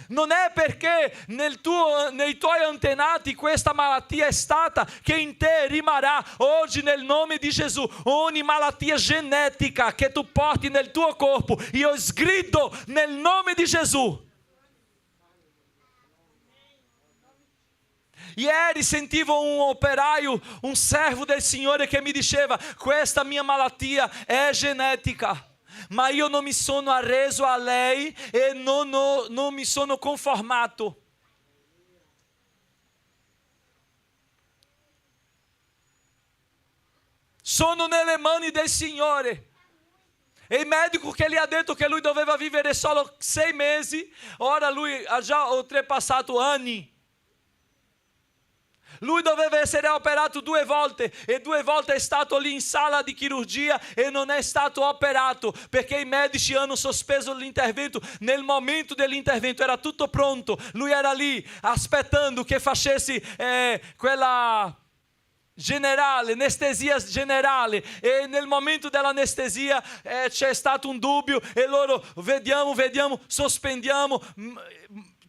Non è perché nei tuoi antenati questa malattia è stata che in te rimarrà. Oggi nel nome di Gesù ogni malattia genetica che tu porti nel tuo corpo, io sgrido nel nome di Gesù. Ieri sentivo un operaio, un servo del Signore che mi diceva: questa mia malattia è genetica, ma io non mi sono arreso a lei e non mi sono conformato. Sono nelle mani del Signore. E il medico che gli ha detto che lui doveva vivere solo 6 mesi, ora lui ha già oltrepassato anni. Lui doveva essere operato 2 volte e 2 volte è stato lì in sala di chirurgia e non è stato operato perché i medici hanno sospeso l'intervento. Nel momento dell'intervento era tutto pronto, lui era lì aspettando che facesse quella generale, anestesia generale, e nel momento dell'anestesia c'è stato un dubbio e loro vediamo, sospendiamo,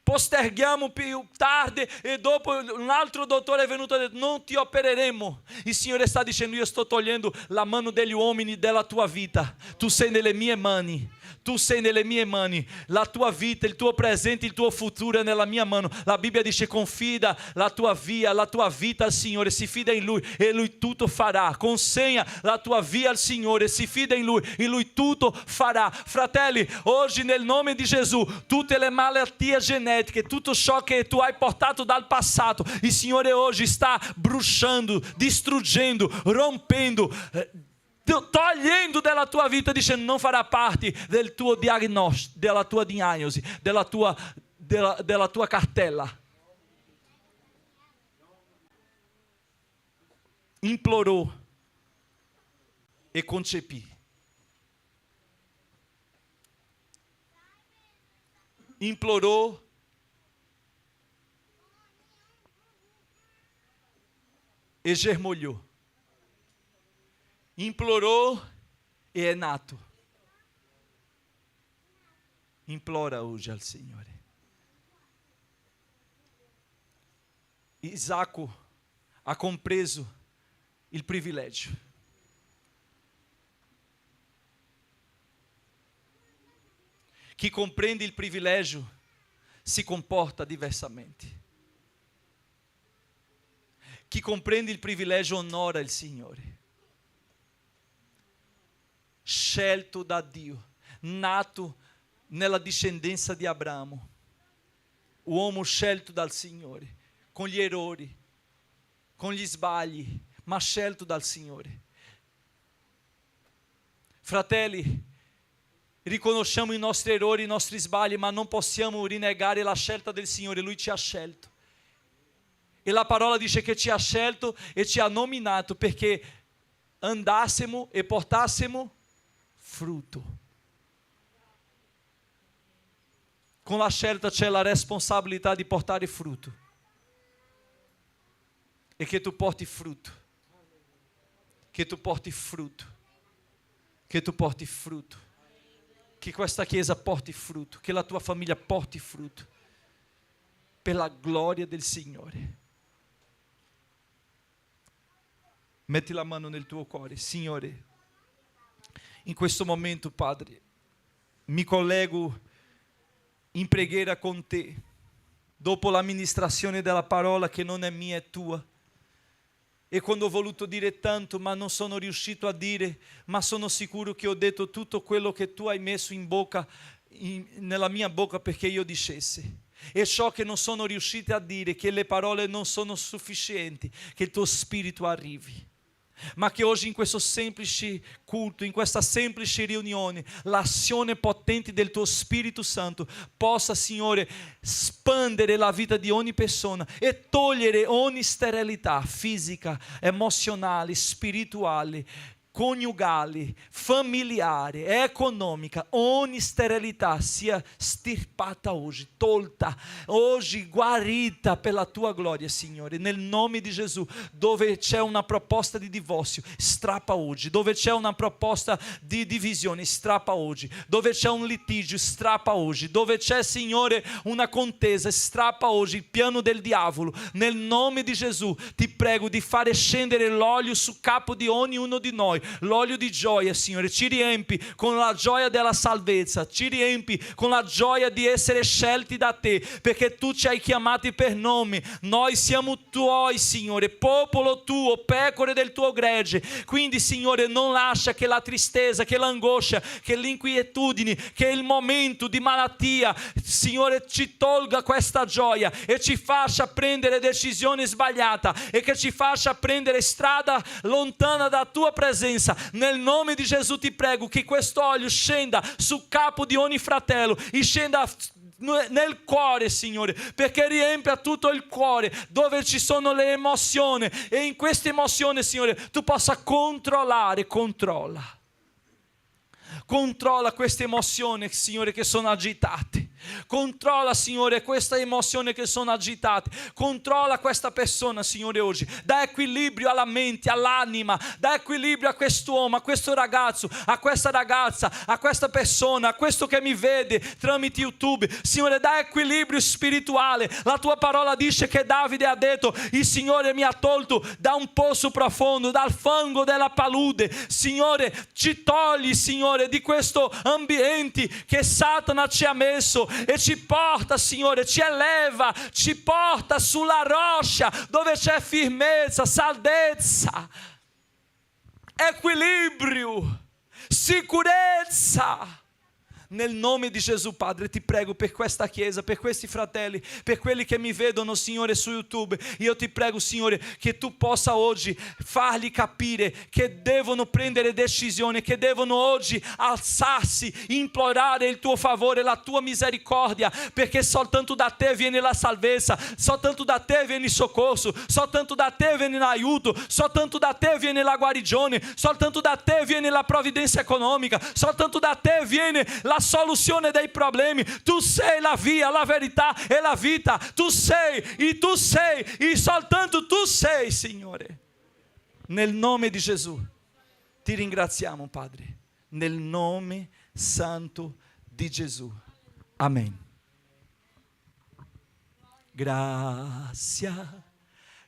posterghiamo più tardi, e dopo un altro dottore è venuto e ha detto: non ti opereremo. Il Signore sta dicendo: io sto togliendo la mano degli uomini della tua vita, tu sei nelle mie mani. Tu sei nelle mie mani, la tua vita, il tuo presente, il tuo futuro è nella mia mano. La Bibbia dice: confida la tua vita al Signore, si fida in Lui e Lui tutto farà. Consegna la tua via al Signore, si fida in Lui e Lui tutto farà. Fratelli, oggi nel nome di Gesù, tutte le malattie genetiche, tutto ciò che tu hai portato dal passato, il Signore oggi sta bruciando, distruggendo, rompendo, togliendo dalla tua vita, dicendo: non farà parte del tuo diagnóstico, della tua diagnosi, della tua cartella. Implorò e concepì. Implorò e germogliò. Implorou e é nato. Implora hoje ao Senhor. Isacco ha compreso il privilegio. Chi compreende il privilegio si comporta diversamente. Chi comprende il privilegio onora il Signore. Scelto da Dio, nato nella discendenza di Abramo, uomo scelto dal Signore, con gli errori, con gli sbagli, ma scelto dal Signore. Fratelli, riconosciamo i nostri errori, i nostri sbagli, ma non possiamo rinnegare la scelta del Signore. Lui ci ha scelto. E la parola dice che ci ha scelto e ci ha nominato perché andassimo e portassimo frutto. Con la scelta c'è la responsabilità di portare frutto. E che tu porti frutto. Che tu porti frutto. Che tu porti frutto. Che questa chiesa porti frutto. Che la tua famiglia porti frutto. Per la gloria del Signore. Metti la mano nel tuo cuore. Signore, in questo momento, Padre, mi collego in preghiera con te, dopo l'amministrazione della parola che non è mia, è tua. E quando ho voluto dire tanto, ma non sono riuscito a dire, ma sono sicuro che ho detto tutto quello che tu hai messo in bocca, nella mia bocca perché io dicessi. E ciò che non sono riuscito a dire, che le parole non sono sufficienti, che il tuo spirito arrivi. Ma che oggi in questo semplice culto, in questa semplice riunione, l'azione potente del tuo Spirito Santo possa, Signore, spandere la vita di ogni persona e togliere ogni sterilità fisica, emozionale, spirituale, coniugale, familiare, economica, ogni sterilità sia stirpata oggi, tolta, oggi guarita per la tua gloria, Signore, nel nome di Gesù. Dove c'è una proposta di divorzio, strappa oggi. Dove c'è una proposta di divisione, strappa oggi. Dove c'è un litigio, strappa oggi. Dove c'è, Signore, una contesa, strappa oggi il piano del diavolo. Nel nome di Gesù ti prego di fare scendere l'olio sul capo di ognuno di noi. L'olio di gioia, Signore, ci riempi con la gioia della salvezza, ci riempi con la gioia di essere scelti da te, perché tu ci hai chiamati per nome. Noi siamo tuoi, Signore, popolo tuo, pecore del tuo gregge. Quindi, Signore, non lascia che la tristezza, che l'angoscia, che l'inquietudine, che il momento di malattia, Signore, ci tolga questa gioia e ci faccia prendere decisioni sbagliate e che ci faccia prendere strada lontana da tua presenza. Nel nome di Gesù ti prego che questo olio scenda sul capo di ogni fratello e scenda nel cuore, Signore, perché riempia tutto il cuore dove ci sono le emozioni, e in queste emozioni, Signore, tu possa controllare. Controlla queste emozioni, Signore, che sono agitate. Controlla, Signore, questa emozione che sono agitate. Controlla questa persona, Signore, oggi. Dà equilibrio alla mente, all'anima. Dà equilibrio a quest'uomo, a questo ragazzo, a questa ragazza, a questa persona, a questo che mi vede tramite YouTube. Signore, dà equilibrio spirituale. La tua parola dice che Davide ha detto: il Signore mi ha tolto da un pozo profondo, dal fango della palude. Signore, ci togli, Signore, di questo ambiente che Satana ci ha messo e ci porta, Signore, ci eleva, ci porta sulla roccia dove c'è firmezza, salvezza, equilibrio, sicurezza. Nel nome di Gesù, Padre, ti prego per questa chiesa, per questi fratelli, per quelli che mi vedono, Signore, su YouTube. Io ti prego, Signore, che tu possa oggi fargli capire che devono prendere decisioni, che devono oggi alzarsi, implorare il tuo favore, la tua misericordia, perché soltanto da te viene la salvezza, soltanto da te viene il soccorso, soltanto da te viene l'aiuto, soltanto da te viene la guarigione, soltanto da te viene la provvidenza economica, soltanto da te viene la soluzione dei problemi. Tu sei la via, la verità e la vita. Tu sei, e soltanto tu sei, Signore. Nel nome di Gesù ti ringraziamo, Padre, nel nome santo di Gesù. Amen. Grazia,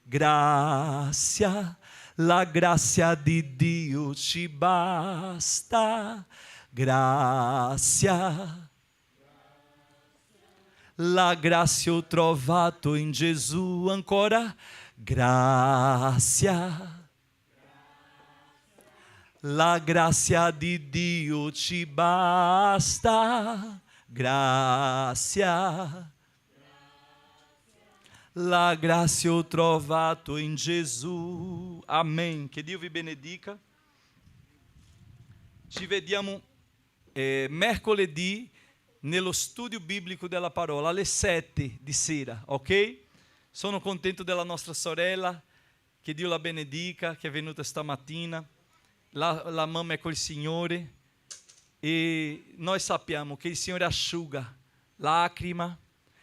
grazia, la grazia di Dio ci basta. Grazia, la grazia ho trovato in Gesù. Ancora, grazia, la grazia di Dio ci basta. Grazia, la grazia ho trovato in Gesù. Amém. Que Dio vi benedica. Ci vediamo mercoledì nello studio biblico della parola alle 7 di sera, ok? Sono contento della nostra sorella, che Dio la benedica, che è venuta stamattina. La mamma è col Signore e noi sappiamo che il Signore asciuga lacrima,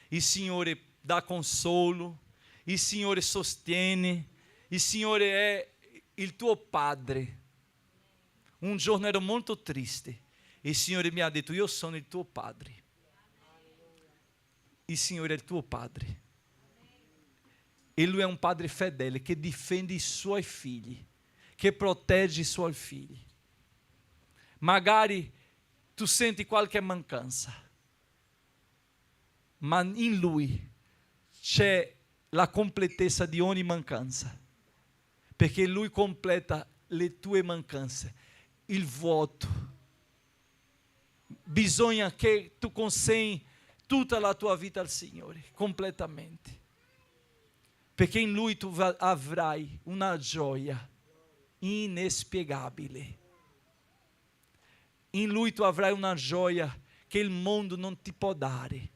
il Signore dà consolo, il Signore sostiene, il Signore è il tuo Padre. Un giorno ero molto triste e il Signore mi ha detto: io sono il tuo Padre. Il Signore è il tuo Padre. E Lui è un Padre fedele che difende i Suoi figli, che protegge i Suoi figli. Magari tu senti qualche mancanza, ma in Lui c'è la completezza di ogni mancanza, perché Lui completa le tue mancanze, il vuoto. Bisogna che tu consegni tutta la tua vita al Signore, completamente, perché in Lui tu avrai una gioia inspiegabile. In Lui tu avrai una gioia che il mondo non ti può dare.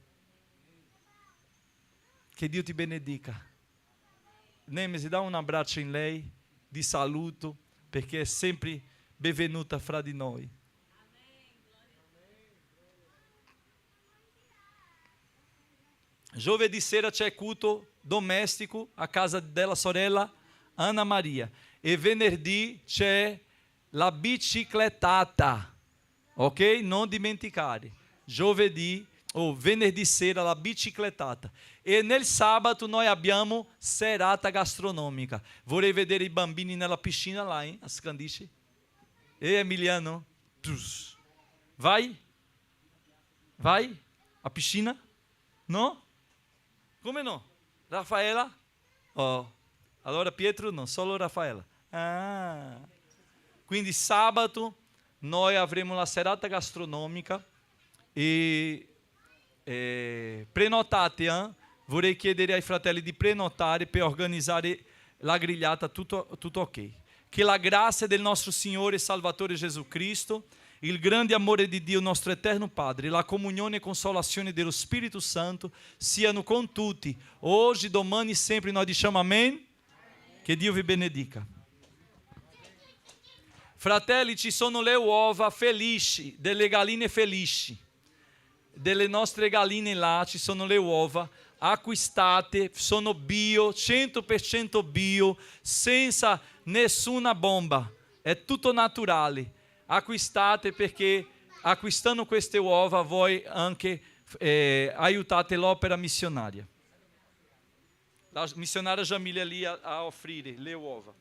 Che Dio ti benedica. Nemesi, dá un abbraccio in lei di saluto, perché è sempre benvenuta fra di noi. Giovedì sera c'è culto domestico a casa della sorella Ana Maria e venerdì c'è la biciclettata, ok? Non dimenticare, giovedì o venerdì sera la biciclettata. E nel sabato noi abbiamo serata gastronomica. Vorrei vedere i bambini nella piscina là, a Scandisci. E Emiliano? Vai? Vai? A piscina? No? Come no? Raffaella? Oh, allora Pietro no, solo Raffaella. Ah. Quindi sabato noi avremo la serata gastronomica e prenotate, vorrei chiedere ai fratelli di prenotare per organizzare la grigliata, tutto ok. Che la grazia del nostro Signore e Salvatore Gesù Cristo, il grande amore di Dio nostro eterno Padre, la comunione e consolazione dello Spirito Santo siano con tutti, oggi, domani e sempre. Noi diciamo amen. Che Dio vi benedica. Fratelli, ci sono le uova felici, delle galline felici. Delle nostre galline là ci sono le uova acquistate, sono bio, 100% bio, senza nessuna bomba, è tutto naturale, acquistate, perché acquistando queste uova voi anche aiutate l'opera missionaria. La missionaria Jamile lì a offrire le uova.